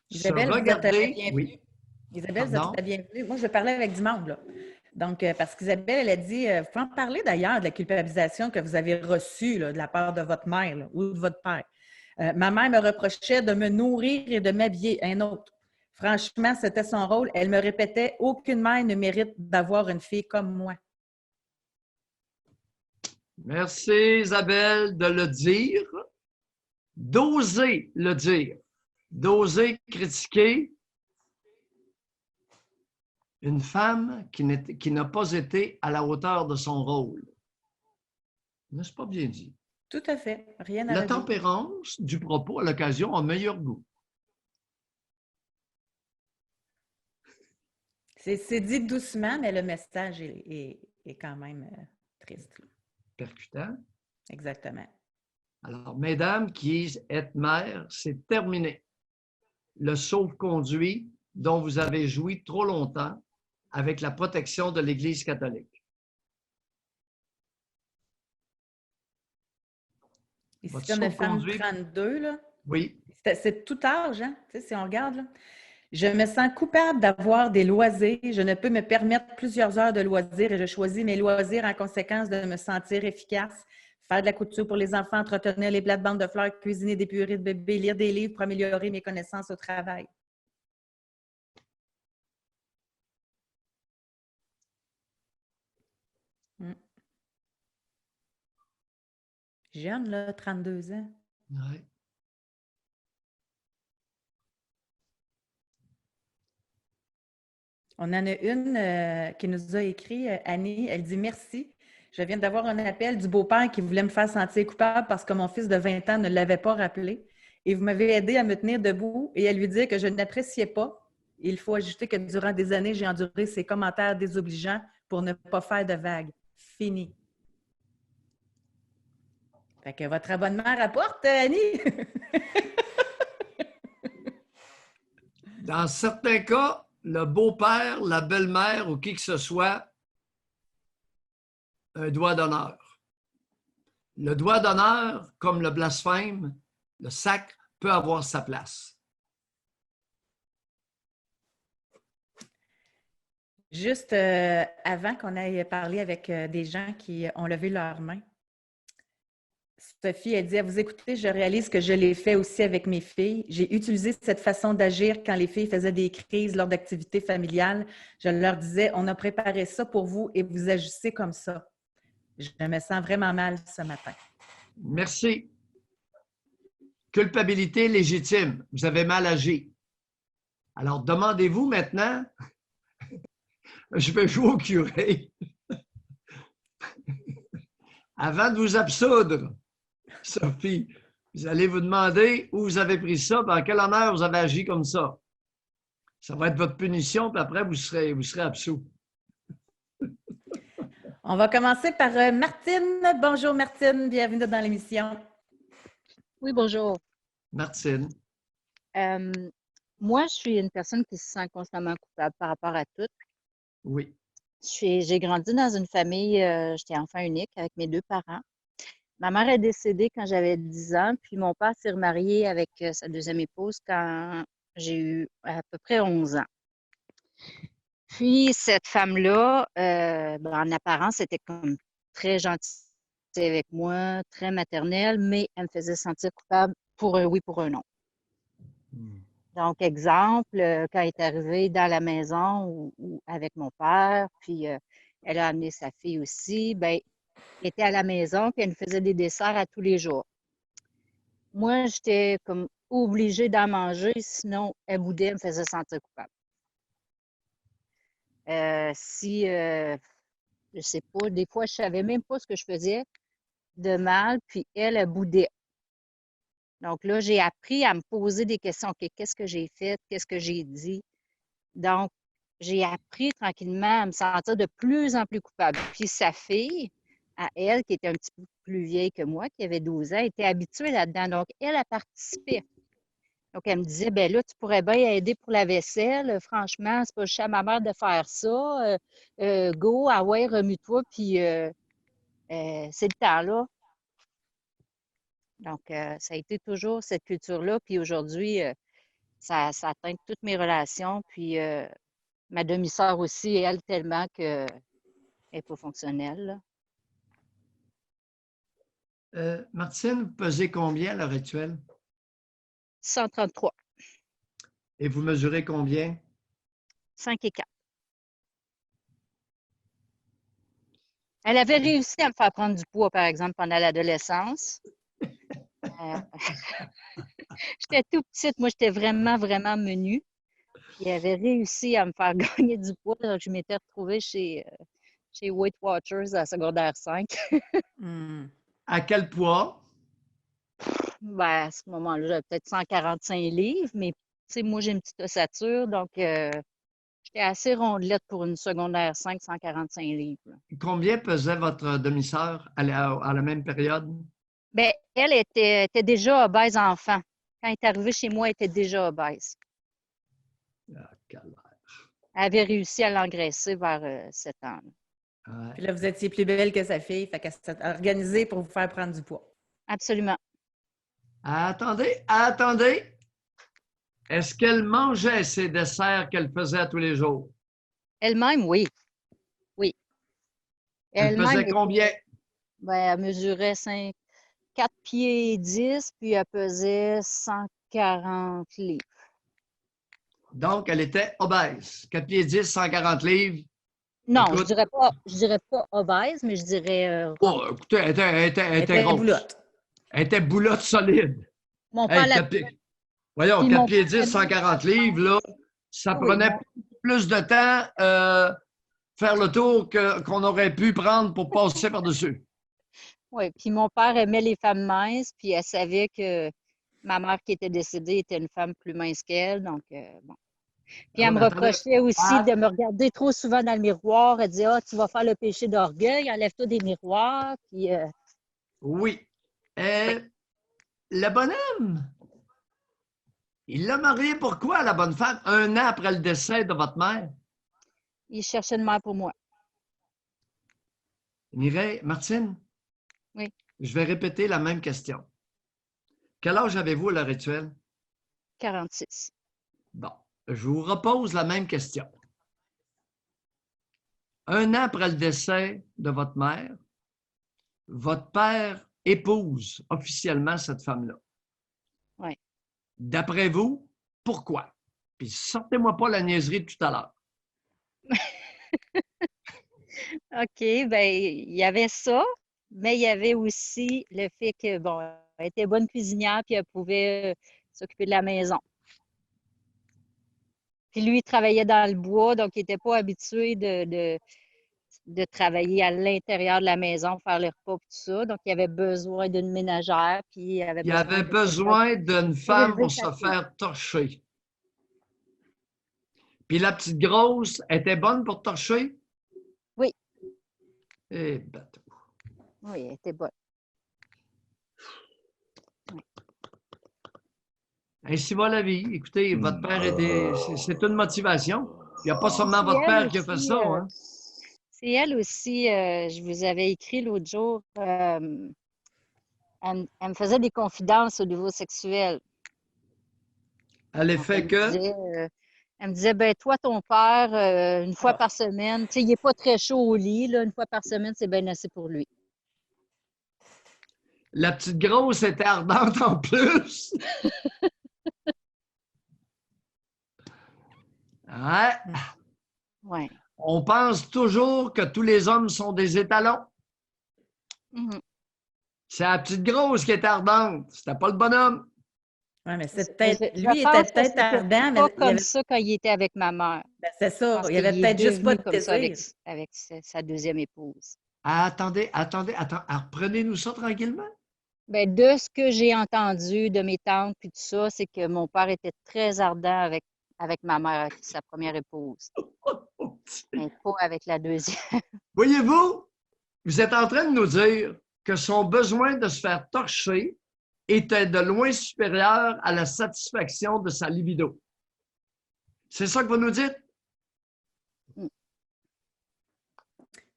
Isabelle, vous êtes la bienvenue. Oui. Isabelle, vous êtes la bienvenue. Moi, je parlais avec du monde, là. Donc, parce qu'Isabelle, elle a dit, vous pouvez en parler d'ailleurs de la culpabilisation que vous avez reçue là, de la part de votre mère là, ou de votre père. Ma mère me reprochait de me nourrir et de m'habiller. Un autre. Franchement, c'était son rôle. Elle me répétait, aucune mère ne mérite d'avoir une fille comme moi. Merci Isabelle de le dire, d'oser le dire, d'oser critiquer une femme qui n'a pas été à la hauteur de son rôle. N'est-ce pas bien dit? Tout à fait. Rien à La redire. tempérance du propos à l'occasion a meilleur goût. C'est dit doucement, mais le message est quand même triste. Percutant. Exactement. Alors, mesdames qui êtes mères, c'est terminé. Le sauf-conduit dont vous avez joui trop longtemps avec la protection de l'Église catholique. Ici, on a femme 32, là. Oui. C'est tout âge, hein? Tu sais, si on regarde, là. Je me sens coupable d'avoir des loisirs. Je ne peux me permettre plusieurs heures de loisirs et je choisis mes loisirs en conséquence de me sentir efficace. Faire de la couture pour les enfants, entretenir les plates-bandes de fleurs, cuisiner des purées de bébés, lire des livres pour améliorer mes connaissances au travail. Jeune, là, 32 ans. Oui. On en a une qui nous a écrit, Annie, elle dit « Merci. Je viens d'avoir un appel du beau-père qui voulait me faire sentir coupable parce que mon fils de 20 ans ne l'avait pas rappelé. Et vous m'avez aidé à me tenir debout et à lui dire que je n'appréciais pas. Il faut ajouter que durant des années, j'ai enduré ses commentaires désobligeants pour ne pas faire de vagues. Fini. » Fait que votre abonnement rapporte, Annie? Dans certains cas, le beau-père, la belle-mère ou qui que ce soit, un doigt d'honneur. Le doigt d'honneur, comme le blasphème, le sacre, peut avoir sa place. Juste avant qu'on aille parler avec des gens qui ont levé leurs mains, Sophie, elle dit, à vous écouter, je réalise que je l'ai fait aussi avec mes filles. J'ai utilisé cette façon d'agir quand les filles faisaient des crises lors d'activités familiales. Je leur disais, on a préparé ça pour vous et vous agissez comme ça. Je me sens vraiment mal ce matin. Merci. Culpabilité légitime. Vous avez mal agi. Alors, demandez-vous maintenant, je vais jouer au curé. Avant de vous absoudre, Sophie, vous allez vous demander où vous avez pris ça, par quel honneur vous avez agi comme ça. Ça va être votre punition, puis après, vous serez absous. On va commencer par Martine. Bonjour Martine, bienvenue dans l'émission. Oui, bonjour. Martine. Moi, je suis une personne qui se sent constamment coupable par rapport à tout. Oui. J'ai grandi dans une famille, j'étais enfant unique avec mes 2 parents. Ma mère est décédée quand j'avais 10 ans, puis mon père s'est remarié avec sa deuxième épouse quand j'ai eu à peu près 11 ans. Puis cette femme-là, en apparence, était comme très gentille avec moi, très maternelle, mais elle me faisait sentir coupable pour un oui, pour un non. Donc, exemple, quand elle est arrivée dans la maison ou avec mon père, puis elle a amené sa fille aussi, ben, elle était à la maison, puis elle nous faisait des desserts à tous les jours. Moi, j'étais comme obligée d'en manger, sinon elle boudait, elle me faisait sentir coupable. Je sais pas, des fois, je savais même pas ce que je faisais de mal, puis elle boudait. Donc là, j'ai appris à me poser des questions. OK, qu'est-ce que j'ai fait? Qu'est-ce que j'ai dit? Donc, j'ai appris tranquillement à me sentir de plus en plus coupable. Puis sa fille, à elle, qui était un petit peu plus vieille que moi, qui avait 12 ans, était habituée là-dedans. Donc, elle a participé. Donc, elle me disait, ben là, tu pourrais bien aider pour la vaisselle. Franchement, c'est pas juste à ma mère de faire ça. Go, ah ouais, remue-toi, puis c'est le temps, là. Donc, ça a été toujours cette culture-là. Puis aujourd'hui, ça atteint toutes mes relations. Puis ma demi-sœur aussi, elle, tellement qu'elle n'est pas fonctionnelle, là. Martine, vous pesez combien à l'heure actuelle? 133, Et vous mesurez combien? 5 et 4. Elle avait réussi à me faire prendre du poids, par exemple, pendant l'adolescence. J'étais tout petite, moi, j'étais vraiment, vraiment menue. Puis elle avait réussi à me faire gagner du poids. Donc, je m'étais retrouvée chez Weight Watchers à secondaire 5. À quel poids? Ben, à ce moment-là, j'avais peut-être 145 livres, mais tu sais, moi, j'ai une petite ossature, donc j'étais assez rondelette pour une secondaire 5, 145 livres, là. Combien pesait votre demi-sœur à la même période? Ben, elle était déjà obèse enfant. Quand elle est arrivée chez moi, elle était déjà obèse. Ah, calvaire. Elle avait réussi à l'engraisser vers 7 ans, là. Ouais. Puis là, vous étiez plus belle que sa fille, fait qu'elle s'est organisée pour vous faire prendre du poids. Absolument. Attendez. Est-ce qu'elle mangeait ces desserts qu'elle faisait à tous les jours? Elle-même, oui. Oui. Elle pesait combien? Ben, elle mesurait 4 pieds 10, puis elle pesait 140 livres. Donc, elle était obèse. 4 pieds 10, 140 livres. Non, Écoute, je dirais pas obèse, mais je dirais oh, écoutez, elle était grosse. Boulotte. Elle était boulotte solide. mon père Hey, la... voyons, Puis 4 mon pieds père 10, 140 livres, là, ça Oui, prenait plus de temps faire le tour qu'on aurait pu prendre pour passer par-dessus. Oui, puis mon père aimait les femmes minces, puis elle savait que ma mère qui était décédée était une femme plus mince qu'elle, donc bon. Puis elle me reprochait aussi de me regarder trop souvent dans le miroir. Elle disait, ah, tu vas faire le péché d'orgueil, enlève-toi des miroirs, puis... Oui. Le bonhomme, il l'a marié pourquoi, la bonne femme, 1 an après le décès de votre mère? il cherchait une mère pour moi. Mireille, Martine? Oui. Je vais répéter la même question. Quel âge avez-vous à l'heure actuelle? 46. Bon, je vous repose la même question. 1 an après le décès de votre mère, votre père épouse officiellement cette femme-là. Oui. D'après vous, pourquoi? Puis sortez-moi pas la niaiserie de tout à l'heure. OK, ben il y avait ça, mais il y avait aussi le fait que, bon, elle était bonne cuisinière, puis elle pouvait s'occuper de la maison. Puis lui, il travaillait dans le bois, donc il n'était pas habitué de travailler à l'intérieur de la maison, faire les repas, tout ça. Donc, il avait besoin d'une ménagère, puis il avait Il avait besoin d'une femme pour se faire torcher. Puis la petite grosse était bonne pour torcher? Oui. Eh, bateau. Oui, elle était bonne. Ainsi va la vie. Écoutez, votre père était. C'est une motivation. Il n'y a pas seulement C'est votre elle père qui a fait aussi, ça, hein? c'est elle aussi, je vous avais écrit l'autre jour, elle me faisait des confidences au niveau sexuel. À Donc, l'effet que. elle me disait, ben toi, ton père, une fois par semaine, tu sais, il n'est pas très chaud au lit, là, une fois par semaine, c'est bien assez pour lui. La petite grosse était ardente en plus. Ouais. Ouais. On pense toujours que tous les hommes sont des étalons. Mhm. C'est la petite grosse qui est ardente. C'était pas le bonhomme. Oui, mais c'est Mais peut-être. je Lui était pense que peut-être c'était ardent, pas mais il y comme avait. ça quand il était avec ma mère. Ben, c'est Je ça. pense Il y avait qu'il est peut-être juste pas devenu de comme ça désir. avec sa deuxième épouse. Ah, attendez. Alors, reprenez-nous ça tranquillement. Ben, de ce que j'ai entendu de mes tantes puis tout ça, c'est que mon père était très ardent avec ma mère, avec sa première épouse, mais pas avec la deuxième. Voyez-vous, vous êtes en train de nous dire que son besoin de se faire torcher était de loin supérieur à la satisfaction de sa libido. C'est ça que vous nous dites?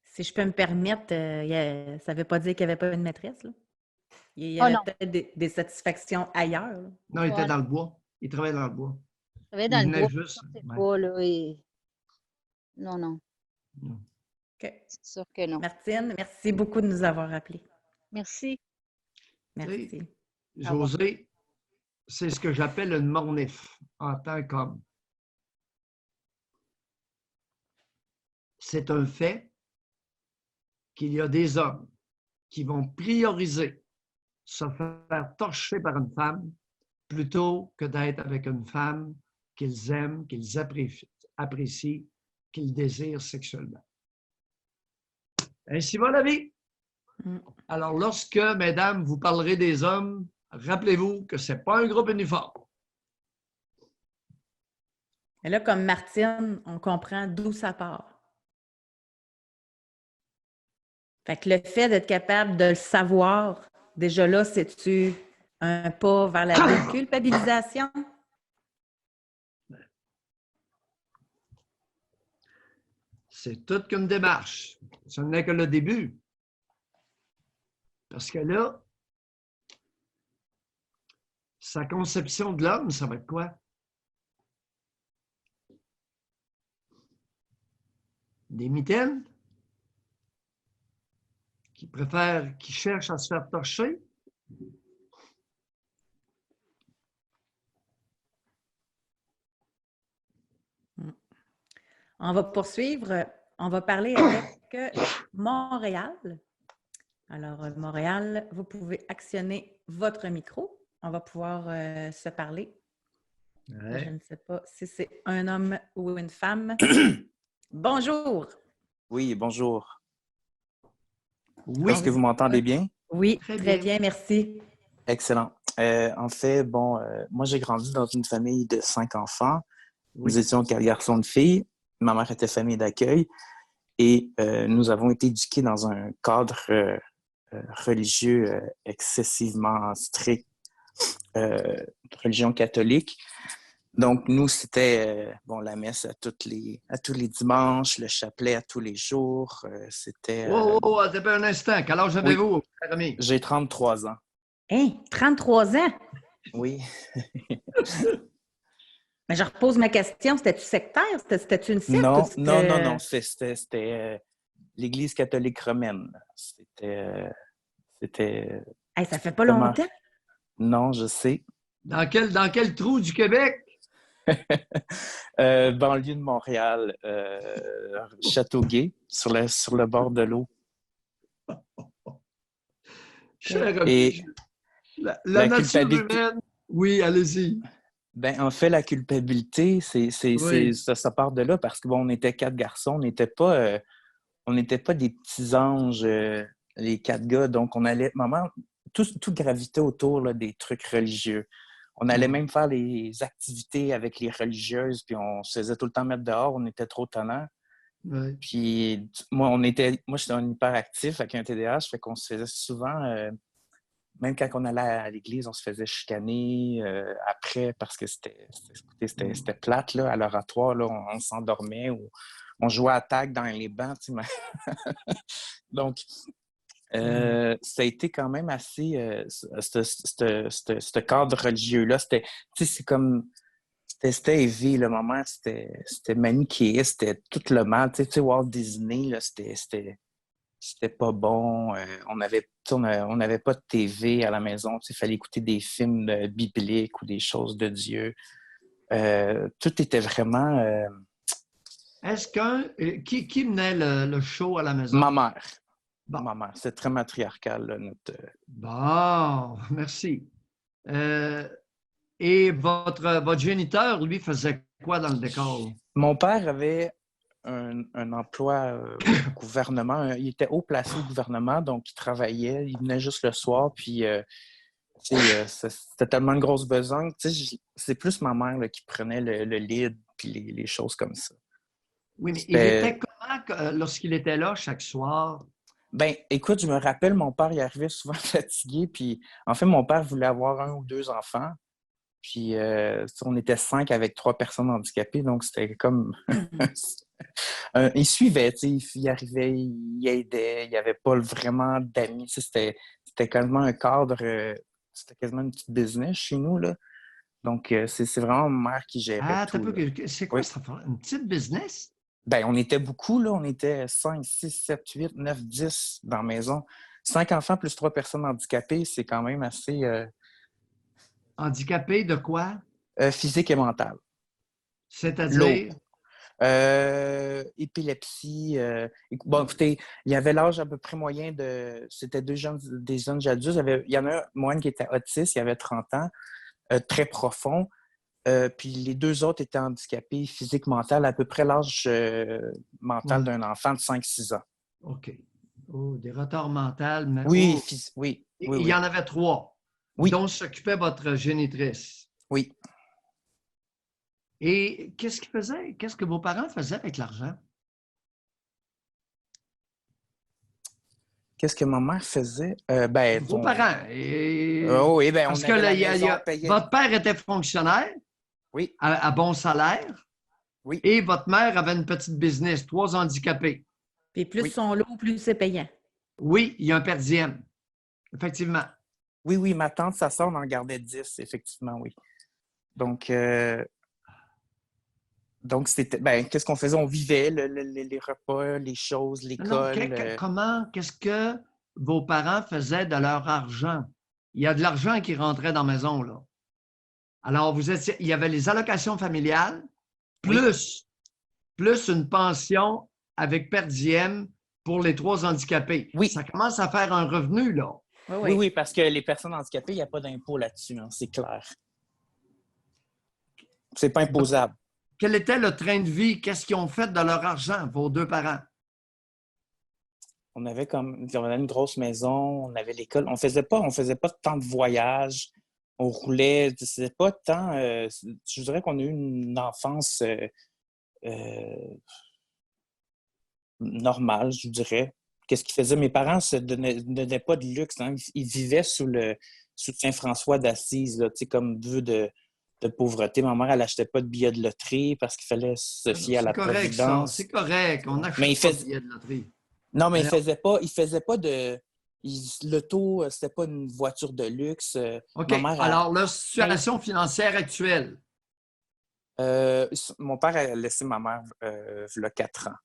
Si je peux me permettre, ça ne veut pas dire qu'il n'y avait pas une maîtresse, là. Il y Oh avait non, peut-être des satisfactions ailleurs, là. Non, il était oh dans non. le bois. Il travaillait dans le bois. Je travaillais Il dans le venait bois, juste. sortait Ouais. pas, là, et... Non, non, OK. c'est sûr que non. Martine, merci beaucoup de nous avoir appelés. Merci. Tu sais, Merci. José, c'est ce que j'appelle une mornif en tant qu'homme. C'est un fait qu'il y a des hommes qui vont prioriser se faire torcher par une femme plutôt que d'être avec une femme qu'ils aiment, qu'ils apprécient, qu'ils désirent sexuellement. Ainsi va la vie. Alors, lorsque, mesdames, vous parlerez des hommes, rappelez-vous que ce n'est pas un groupe uniforme. Et là, comme Martine, on comprend d'où ça part. Fait que le fait d'être capable de le savoir, déjà là, c'est-tu un pas vers la déculpabilisation? C'est toute qu'une démarche. Ce n'est que le début. Parce que là, sa conception de l'homme, ça va être quoi? Des mitaines? Qui cherchent à se faire torcher? On va poursuivre. On va parler avec Montréal. Alors, Montréal, vous pouvez actionner votre micro. On va pouvoir se parler. Ouais. Je ne sais pas si c'est un homme ou une femme. Bonjour. Oui, bonjour. Oui. Est-ce que vous m'entendez bien? Oui, Très très bien. bien, merci. Excellent. En fait, moi, j'ai grandi dans une famille de 5 enfants. Oui. Nous étions 4 garçons de filles. Ma mère était famille d'accueil et nous avons été éduqués dans un cadre religieux excessivement strict, religion catholique. Donc, nous, c'était la messe à tous les dimanches, le chapelet à tous les jours. C'était. Attendez un instant. Quel âge avez-vous, cher ami? J'ai 33 ans. Hein, 33 ans? Oui. Mais je repose ma question. C'était-tu sectaire? C'était-tu une secte? Non, ou c'était- non. C'était l'Église catholique romaine. C'était. Hey, ça fait pas Comment? longtemps. Non, je sais. Dans quel trou du Québec? Banlieue de Montréal, Châteauguay, sur le bord de l'eau. Cher Et ami, la la nature culpabilité. humaine. Oui, allez-y. En fait, la culpabilité, Oui. ça part de là parce que on était 4 garçons, on n'était pas des petits anges, les 4 gars. Donc, on allait, maman, tout gravitait autour là, des trucs religieux. On allait même faire les activités avec les religieuses, puis on se faisait tout le temps mettre dehors. On était trop tannants. Ouais. Puis moi, j'étais un hyperactif avec un TDAH, fait qu'on se faisait souvent, même quand on allait à l'église, on se faisait chicaner après parce que c'était plate, là, à l'oratoire, là, on s'endormait ou on jouait à tag dans les bancs. Tu sais. Donc, ça a été quand même assez... ce cadre religieux-là, tu sais, c'est comme... C'était heavy, le moment, c'était manichéiste, c'était tout le mal. Tu sais, Walt Disney, là, c'était pas bon. On n'avait pas de TV à la maison. Il fallait écouter des films bibliques ou des choses de Dieu. Tout était vraiment... Qui menait le show à la maison? Ma mère. Bon. Ma mère. C'est très matriarcal, là, notre... Bon, merci. Et votre géniteur, lui, faisait quoi dans le décor? Mon père avait un emploi au gouvernement. Il était haut placé au gouvernement, donc il travaillait. Il venait juste le soir, puis c'était tellement une grosse besogne. C'est plus ma mère là, qui prenait le lead, puis les choses comme ça. Oui, mais il était comment lorsqu'il était là chaque soir? Ben, écoute, je me rappelle, mon père, il arrivait souvent fatigué, puis en fait, mon père voulait avoir 1 ou 2 enfants. Puis, on était 5 avec 3 personnes handicapées, donc c'était comme... il suivait, il arrivait, il aidait, il n'y avait pas vraiment d'amis. C'était quasiment un cadre, c'était quasiment une petite business chez nous, là. Donc, c'est vraiment ma mère qui gérait tout. C'est quoi ça? Une petite business? Ben, on était beaucoup, là. On était 5, 6, 7, 8, 9, 10 dans la maison. 5 enfants plus 3 personnes handicapées, c'est quand même assez... Handicapé de quoi? Physique et mentale. C'est-à-dire? Épilepsie. Bon, écoutez, il y avait l'âge à peu près moyen de... C'était des jeunes adultes. Il y en a un, moine qui était autiste, il avait 30 ans, très profond. Puis les 2 autres étaient handicapés physique, mental, à peu près l'âge mental d'un enfant de 5-6 ans. OK. Oh, des retards mentaux. Mais... Oui, oh. oui. Il y en avait 3. Oui. Dont s'occupait votre génitrice. Oui. Et qu'est-ce qu'ils faisaient? Qu'est-ce que vos parents faisaient avec l'argent? Qu'est-ce que ma mère faisait? Vos parents. Oui, ben, parce on que avait la maison payée. Votre père était fonctionnaire. Oui. À bon salaire. Oui. Et votre mère avait une petite business, 3 handicapés. Puis plus son lot, plus c'est payant. Oui, il y a un per diem. Effectivement. Oui, ma tante, sa soeur, on en gardait 10, effectivement, oui. Donc c'était... Ben, qu'est-ce qu'on faisait? On vivait les repas, les choses, l'école. Qu'est-ce que vos parents faisaient de leur argent? Il y a de l'argent qui rentrait dans la maison, là. Alors, il y avait les allocations familiales, plus une pension avec per diem pour les 3 handicapés. Oui. Ça commence à faire un revenu, là. Oui, parce que les personnes handicapées, il n'y a pas d'impôt là-dessus, hein, c'est clair. C'est pas imposable. Quel était le train de vie? Qu'est-ce qu'ils ont fait de leur argent, vos 2 parents? On avait une grosse maison, on avait l'école. On faisait pas tant de voyages. On roulait. C'était pas tant... je dirais qu'on a eu une enfance normale, je dirais. Qu'est-ce qu'ils faisaient? Mes parents ne se donnaient pas de luxe. Hein. Ils vivaient sous Saint-François d'Assise, comme vœu de pauvreté. Ma mère, elle n'achetait pas de billets de loterie parce qu'il fallait se fier à la providence. C'est correct, on n'achète pas de billets de loterie. Non, mais il faisait pas de... L'auto, c'était pas une voiture de luxe. OK. Alors, la situation financière actuelle? Mon père a laissé ma mère il y a 4 ans.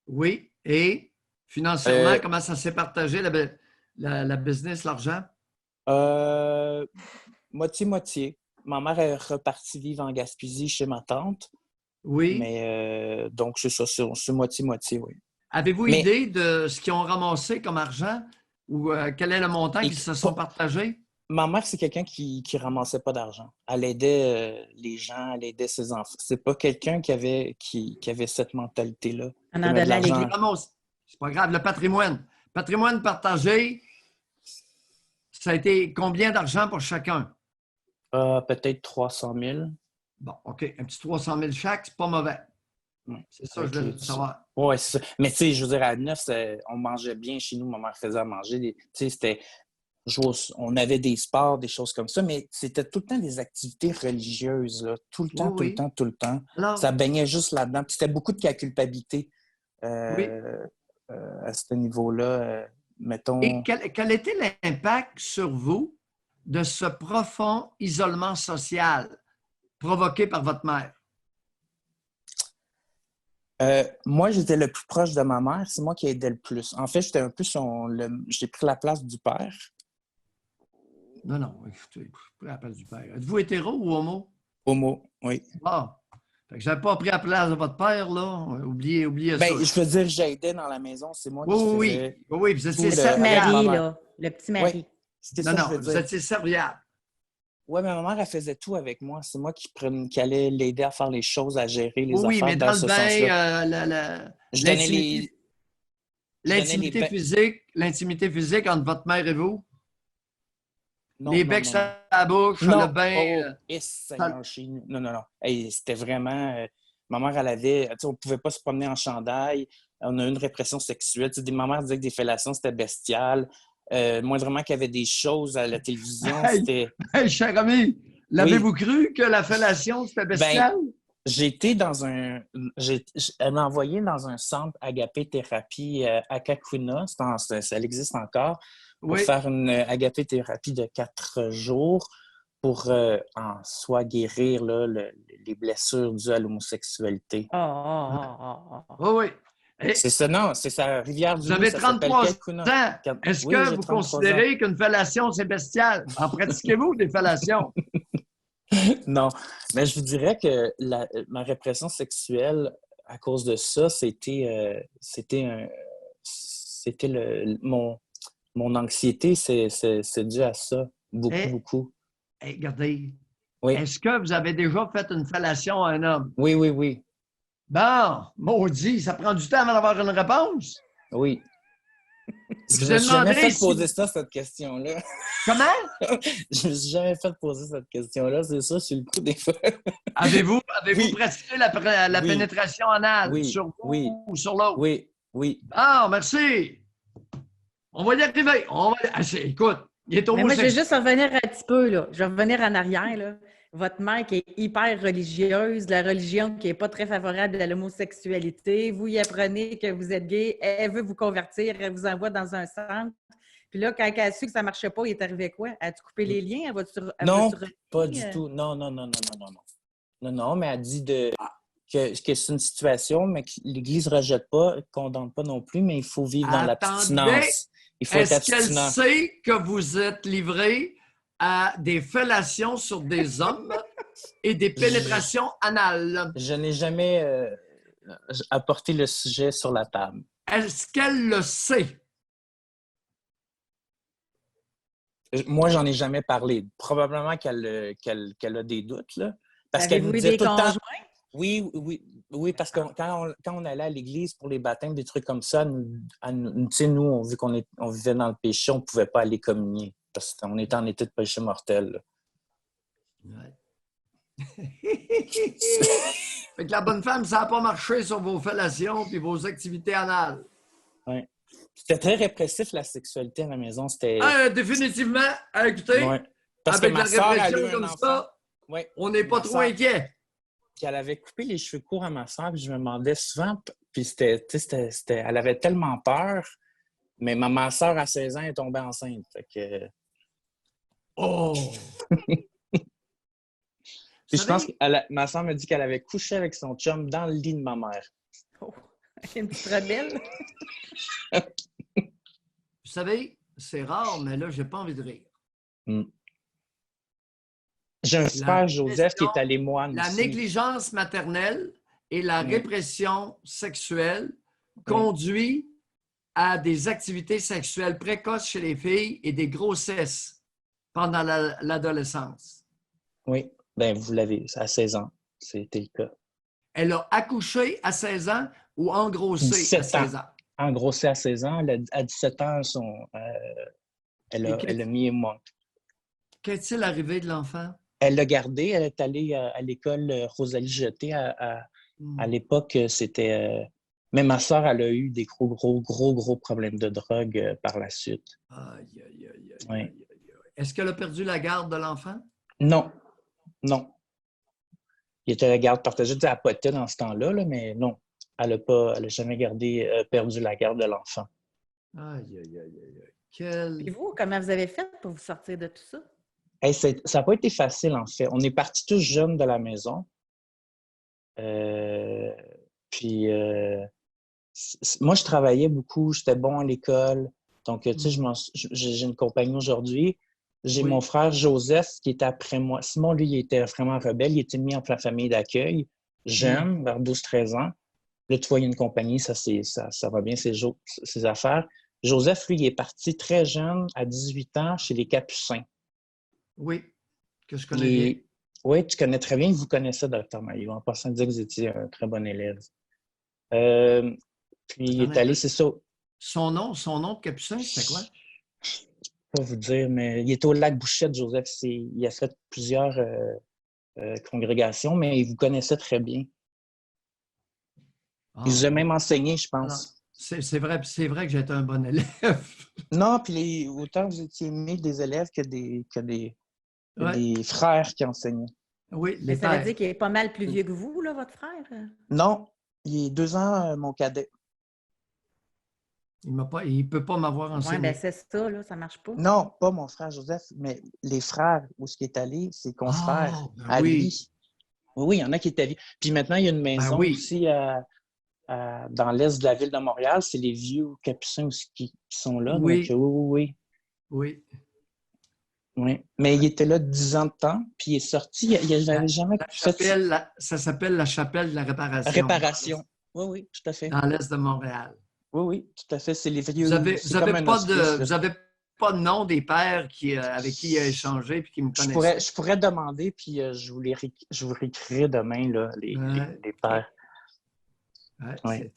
Oui. Et financièrement, comment ça s'est partagé, la business, l'argent? Moitié-moitié. Ma mère est repartie vivre en Gaspésie chez ma tante. Oui. Mais donc, c'est ça, c'est moitié-moitié, oui. Avez-vous idée de ce qu'ils ont ramassé comme argent ou quel est le montant qu'ils se sont partagés? Ma mère, c'est quelqu'un qui ramassait pas d'argent. Elle aidait les gens, elle aidait ses enfants. C'est pas quelqu'un qui avait cette mentalité-là. On en donnait à l'église. C'est pas grave, le patrimoine. Patrimoine partagé, ça a été combien d'argent pour chacun? Peut-être 300 000. Bon, OK. Un petit 300 000 chaque, c'est pas mauvais. C'est ça, je veux savoir. Oui, c'est ça. Mais tu sais, je veux dire, à 9, on mangeait bien chez nous. Ma mère faisait à manger. Tu sais, c'était... On avait des sports, des choses comme ça, mais c'était tout le temps des activités religieuses, là. Tout le temps, Oui, tout oui. le temps, tout le temps. Alors, Ça baignait juste là-dedans. Puis c'était beaucoup de culpabilité oui. À ce niveau-là. Mettons... Et quel était l'impact sur vous de ce profond isolement social provoqué par votre mère? Moi, j'étais le plus proche de ma mère. C'est moi qui aidais le plus. En fait, j'étais un peu j'ai pris la place du père. Non, écoutez, j'ai pris la place du père. Êtes-vous hétéro ou homo? Homo, oui. Ah, fait que j'avais pas pris la place de votre père, là. Oubliez ça. Je veux dire, j'aidais dans la maison. C'est moi qui faisais... Oui, vous étiez Le petit serviable. mari, là. Le petit mari. Oui, c'était ça que je veux vous dire. étiez serviable. Oui, mais ma mère, elle faisait tout avec moi. C'est moi qui allait l'aider à faire les choses, à gérer les Oui, affaires mais dans dans ce le sens-là. bain, Je donnais les... l'intimité physique entre votre mère et vous? Non, les non, becs non, sur non. la bouche, Non. le bain. Seigneur, chez nous. Non, non, non. Hey, c'était vraiment... ma mère, elle avait... Tu sais, on ne pouvait pas se promener en chandail. On a eu une répression sexuelle. Tu sais, ma mère disait que des fellations, c'était bestial. Moindrement qu'il y avait des choses à la télévision, c'était... Hey, cher ami, l'avez-vous cru que la fellation, c'était bestial? J'étais dans un... Elle m'a envoyé dans un centre Agapé Thérapie à Kakuna. Ça existe encore. Pour faire une agapé-thérapie de 4 jours pour en soi guérir là, les blessures dues à l'homosexualité. Oui. C'est ça, non, c'est ça, Rivière-du-Loup. Vous avez 33 ans. Est-ce que vous 33 considérez qu'une fellation, c'est bestial? En pratiquez-vous des fellations? Non, mais je vous dirais que ma répression sexuelle, à cause de ça, c'était mon anxiété, c'est dû à ça. Beaucoup. Regardez. Oui. Est-ce que vous avez déjà fait une fellation à un homme? Oui. Bon, maudit, ça prend du temps avant d'avoir une réponse? Oui. Je me suis jamais fait poser cette question-là. Comment? Je me suis jamais fait poser cette question-là, c'est ça, sur le coup des fois. Avez-vous pratiqué la pénétration anale sur vous ou sur l'autre? Oui. Ah, merci. On va y arriver. Écoute, il est Mais moi, je homosexuel. vais juste revenir un petit peu, là. Je vais revenir en arrière, là. Votre mère qui est hyper religieuse, de la religion qui n'est pas très favorable à l'homosexualité, vous y apprenez que vous êtes gay, elle veut vous convertir, elle vous envoie dans un centre. Puis là, quand elle a su que ça ne marchait pas, il est arrivé quoi? As-tu coupé les liens? Non, pas du tout. Non. Non, mais elle dit que c'est une situation, mais que l'Église ne rejette pas, ne condamne pas non plus, mais il faut vivre dans l'abstinence. Il faut être abstinent. Est-ce qu'elle sait que vous êtes livré à des fellations sur des hommes et des pénétrations anales? Je n'ai jamais apporté le sujet sur la table. Est-ce qu'elle le sait? Moi, j'en ai jamais parlé. Probablement qu'elle a des doutes, là. Parce Avez-vous qu'elle me eu disait des tout le temps... conjoints? Oui, parce que quand on allait à l'église pour les baptêmes, des trucs comme ça, nous, vu qu'on vivait dans le péché, on ne pouvait pas aller communier. Parce qu'on était en état de péché mortel. Fait que la bonne femme, ça n'a pas marché sur vos fellations et vos activités anales. Oui. C'était très répressif, la sexualité à la maison. C'était... Définitivement, écoutez, parce avec que la répression comme ça, ouais. On n'est pas trop inquiet. Puis elle avait coupé les cheveux courts à ma soeur, puis je me demandais souvent, puis elle avait tellement peur, mais ma soeur à 16 ans est tombée enceinte. Fait que... Oh! Puis je pense que ma soeur me dit qu'elle avait couché avec son chum dans le lit de ma mère. Oh, une petite rebelle. Vous savez, c'est rare, mais là, j'ai pas envie de rire. J'ai un frère, Joseph, qui est allé moine La aussi. négligence maternelle et la répression sexuelle conduit à des activités sexuelles précoces chez les filles et des grossesses pendant l'adolescence. Oui, bien, vous l'avez, à 16 ans, c'était le cas. Elle a accouché à 16 ans ou engrossé à 16 ans? Engrossé à 16 ans. À 17 ans, elle a mis moi. Qu'est-il arrivé de l'enfant? Elle l'a gardé. Elle est allée à l'école Rosalie Jeté. À l'époque, c'était... mais ma soeur, elle a eu des gros problèmes de drogue par la suite. Aïe, aïe, aïe, aïe, Oui. aïe, aïe. Est-ce qu'elle a perdu la garde de l'enfant? Non, non. Il était à la garde partagée. Elle potait dans ce temps-là, là, mais non. Elle n'a jamais perdu la garde de l'enfant. Aïe, aïe, aïe, aïe. Puis vous, comment vous avez fait pour vous sortir de tout ça? Hey, ça n'a pas été facile, en fait. On est partis tous jeunes de la maison. Puis, moi, je travaillais beaucoup. J'étais bon à l'école. Donc, tu sais, j'ai une compagnie aujourd'hui. J'ai Oui. mon frère Joseph qui était après moi. Simon, lui, il était vraiment rebelle. Il était mis en famille d'accueil, jeune, vers 12-13 ans. Là, tu vois, il y a une compagnie, ça va bien, ses affaires. Joseph, lui, il est parti très jeune, à 18 ans, chez les Capucins. Oui, que je connais bien. Oui, tu connais très bien. Vous connaissez Dr. Maillot. En passant, dire que vous étiez un très bon élève. Puis, il est allé, c'est ça. Son nom de Capucin, c'était quoi? Je ne peux pas vous dire, mais il était au lac Bouchette, Joseph. Il a fait plusieurs congrégations, mais il vous connaissait très bien. Il vous a même enseigné, je pense. C'est vrai que j'étais un bon élève. Non, puis autant vous étiez aimé des élèves que des frères qui enseignaient. Oui, Mais ça veut dire qu'il est pas mal plus vieux que vous, là, votre frère? Non, il est 2 ans mon cadet. Il ne peut pas m'avoir enseigné. Oui, bien c'est ça, là, ça marche pas. Non, pas mon frère Joseph, mais les frères, où ce qui est allé, ses confrères à lui. Oui, il y en a qui étaient vieux. Puis maintenant, il y a une maison aussi dans l'est de la ville de Montréal. C'est les vieux Capucins aussi qui sont là. Oui. Donc, oui. Mais il était là 10 ans de temps, puis il est sorti. Il n'avait jamais fait... Ça s'appelle la chapelle de la Réparation. Oui, tout à fait. Dans l'est de Montréal. Oui, tout à fait. C'est les vieux. Vous n'avez pas de nom des pères avec qui il a échangé et qui me connaissaient? Je pourrais demander, puis je vous réécrirai demain là, les pères. Ouais.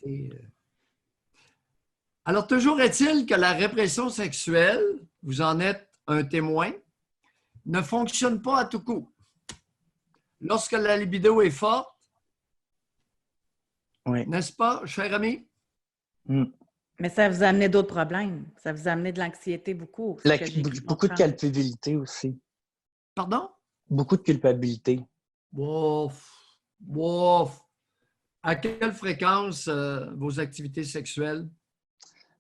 Alors, toujours est-il que la répression sexuelle, vous en êtes un témoin, ne fonctionne pas à tout coup. Lorsque la libido est forte, n'est-ce pas, cher ami? Mais ça vous a amené d'autres problèmes. Ça vous a amené de l'anxiété beaucoup. Beaucoup de culpabilité aussi. Pardon? Beaucoup de culpabilité. Wouf. À quelle fréquence vos activités sexuelles?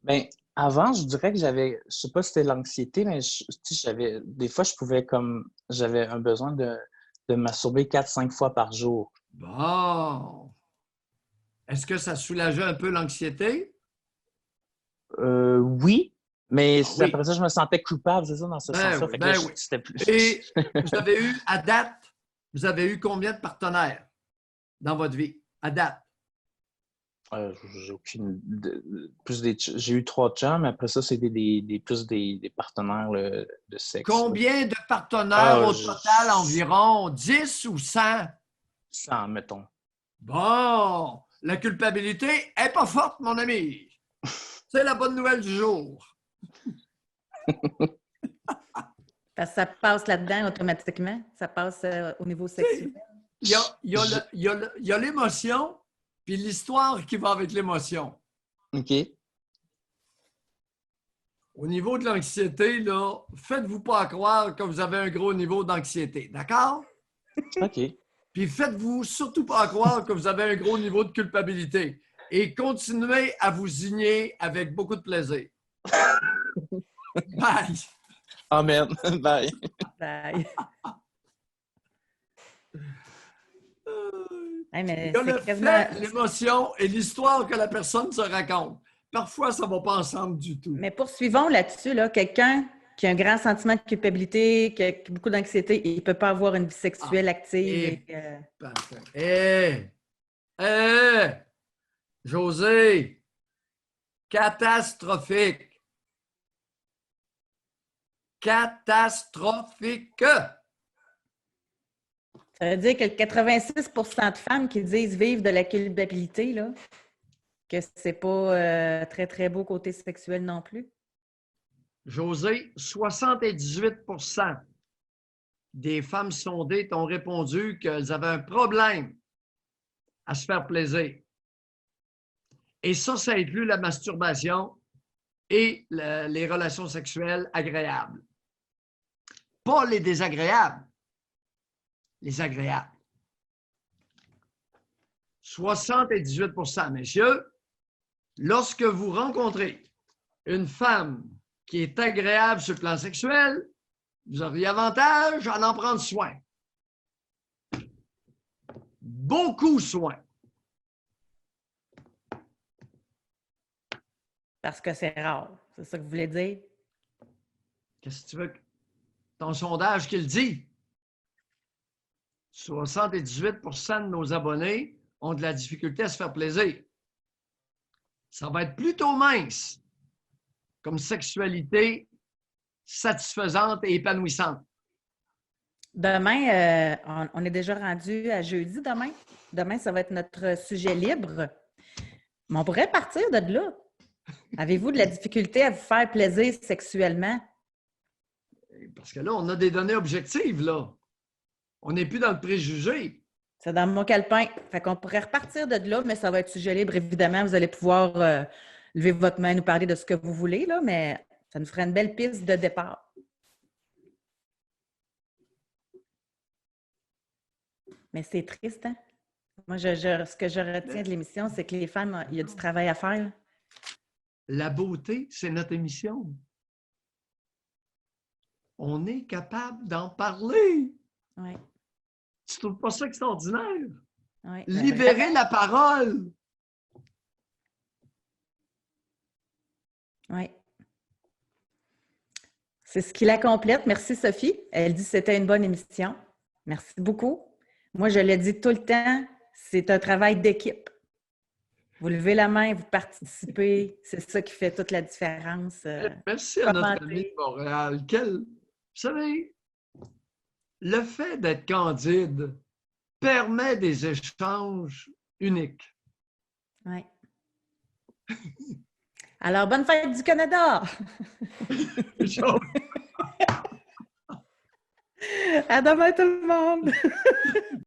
Bien, avant, je dirais que j'avais, je ne sais pas si c'était l'anxiété, mais des fois, j'avais un besoin de masturber 4-5 fois par jour. Bon. Est-ce que ça soulageait un peu l'anxiété? Oui, mais après ça, je me sentais coupable, c'est ça, dans ce sens-là. C'était plus... Et vous avez eu combien de partenaires dans votre vie, à date? J'ai aucune... J'ai eu 3 chums, mais après ça, c'était plus des partenaires de sexe. Combien de partenaires au total environ? 10 ou 100? 100, mettons. Bon, la culpabilité n'est pas forte, mon ami. C'est la bonne nouvelle du jour. Parce que ça passe là-dedans automatiquement. Ça passe au niveau sexuel. Il y a l'émotion, puis l'histoire qui va avec l'émotion. OK. Au niveau de l'anxiété, là, faites-vous pas croire que vous avez un gros niveau d'anxiété. D'accord? OK. Puis faites-vous surtout pas croire que vous avez un gros niveau de culpabilité. Et continuez à vous signer avec beaucoup de plaisir. Bye! Amen. Bye. Bye. Il y a le fait, l'émotion et l'histoire que la personne se raconte. Parfois, ça ne va pas ensemble du tout. Mais poursuivons là-dessus, là, quelqu'un qui a un grand sentiment de culpabilité, qui a beaucoup d'anxiété, il ne peut pas avoir une vie sexuelle active. José, catastrophique. Catastrophique. Ça veut dire que 86 % de femmes qui disent vivre de la culpabilité, là, que c'est pas très, très beau côté sexuel non plus. José, 78 %. des femmes sondées t'ont répondu qu'elles avaient un problème à se faire plaisir. Et ça inclut la masturbation et les relations sexuelles agréables. Pas les désagréables, les agréables. 78%, messieurs, lorsque vous rencontrez une femme qui est agréable sur le plan sexuel, vous auriez avantage à en prendre soin. Beaucoup soin. Parce que c'est rare. C'est ça que vous voulez dire? Qu'est-ce que tu veux? Ton sondage qui le dit. 78% de nos abonnés ont de la difficulté à se faire plaisir. Ça va être plutôt mince comme sexualité satisfaisante et épanouissante. Demain, on est déjà rendu à jeudi demain. Demain, ça va être notre sujet libre. Mais on pourrait partir de là. Avez-vous de la difficulté à vous faire plaisir sexuellement? Parce que là, on a des données objectives, là. On n'est plus dans le préjugé. C'est dans mon calepin. Fait qu'on pourrait repartir de là, mais ça va être sujet libre, évidemment. Vous allez pouvoir lever votre main, nous parler de ce que vous voulez, là, mais ça nous ferait une belle piste de départ. Mais c'est triste, hein? Moi, ce que je retiens de l'émission, c'est que les femmes, il y a du travail à faire. La beauté, c'est notre émission. On est capable d'en parler. Oui. Tu trouves pas ça extraordinaire? Oui. Libérer la parole. Oui. C'est ce qui la complète. Merci, Sophie. Elle dit que c'était une bonne émission. Merci beaucoup. Moi, je le dis tout le temps, c'est un travail d'équipe. Vous levez la main, vous participez. C'est ça qui fait toute la différence. Merci à notre ami de Montréal. Vous savez, le fait d'être candide permet des échanges uniques. Oui. Alors, bonne fête du Canada! À demain tout le monde!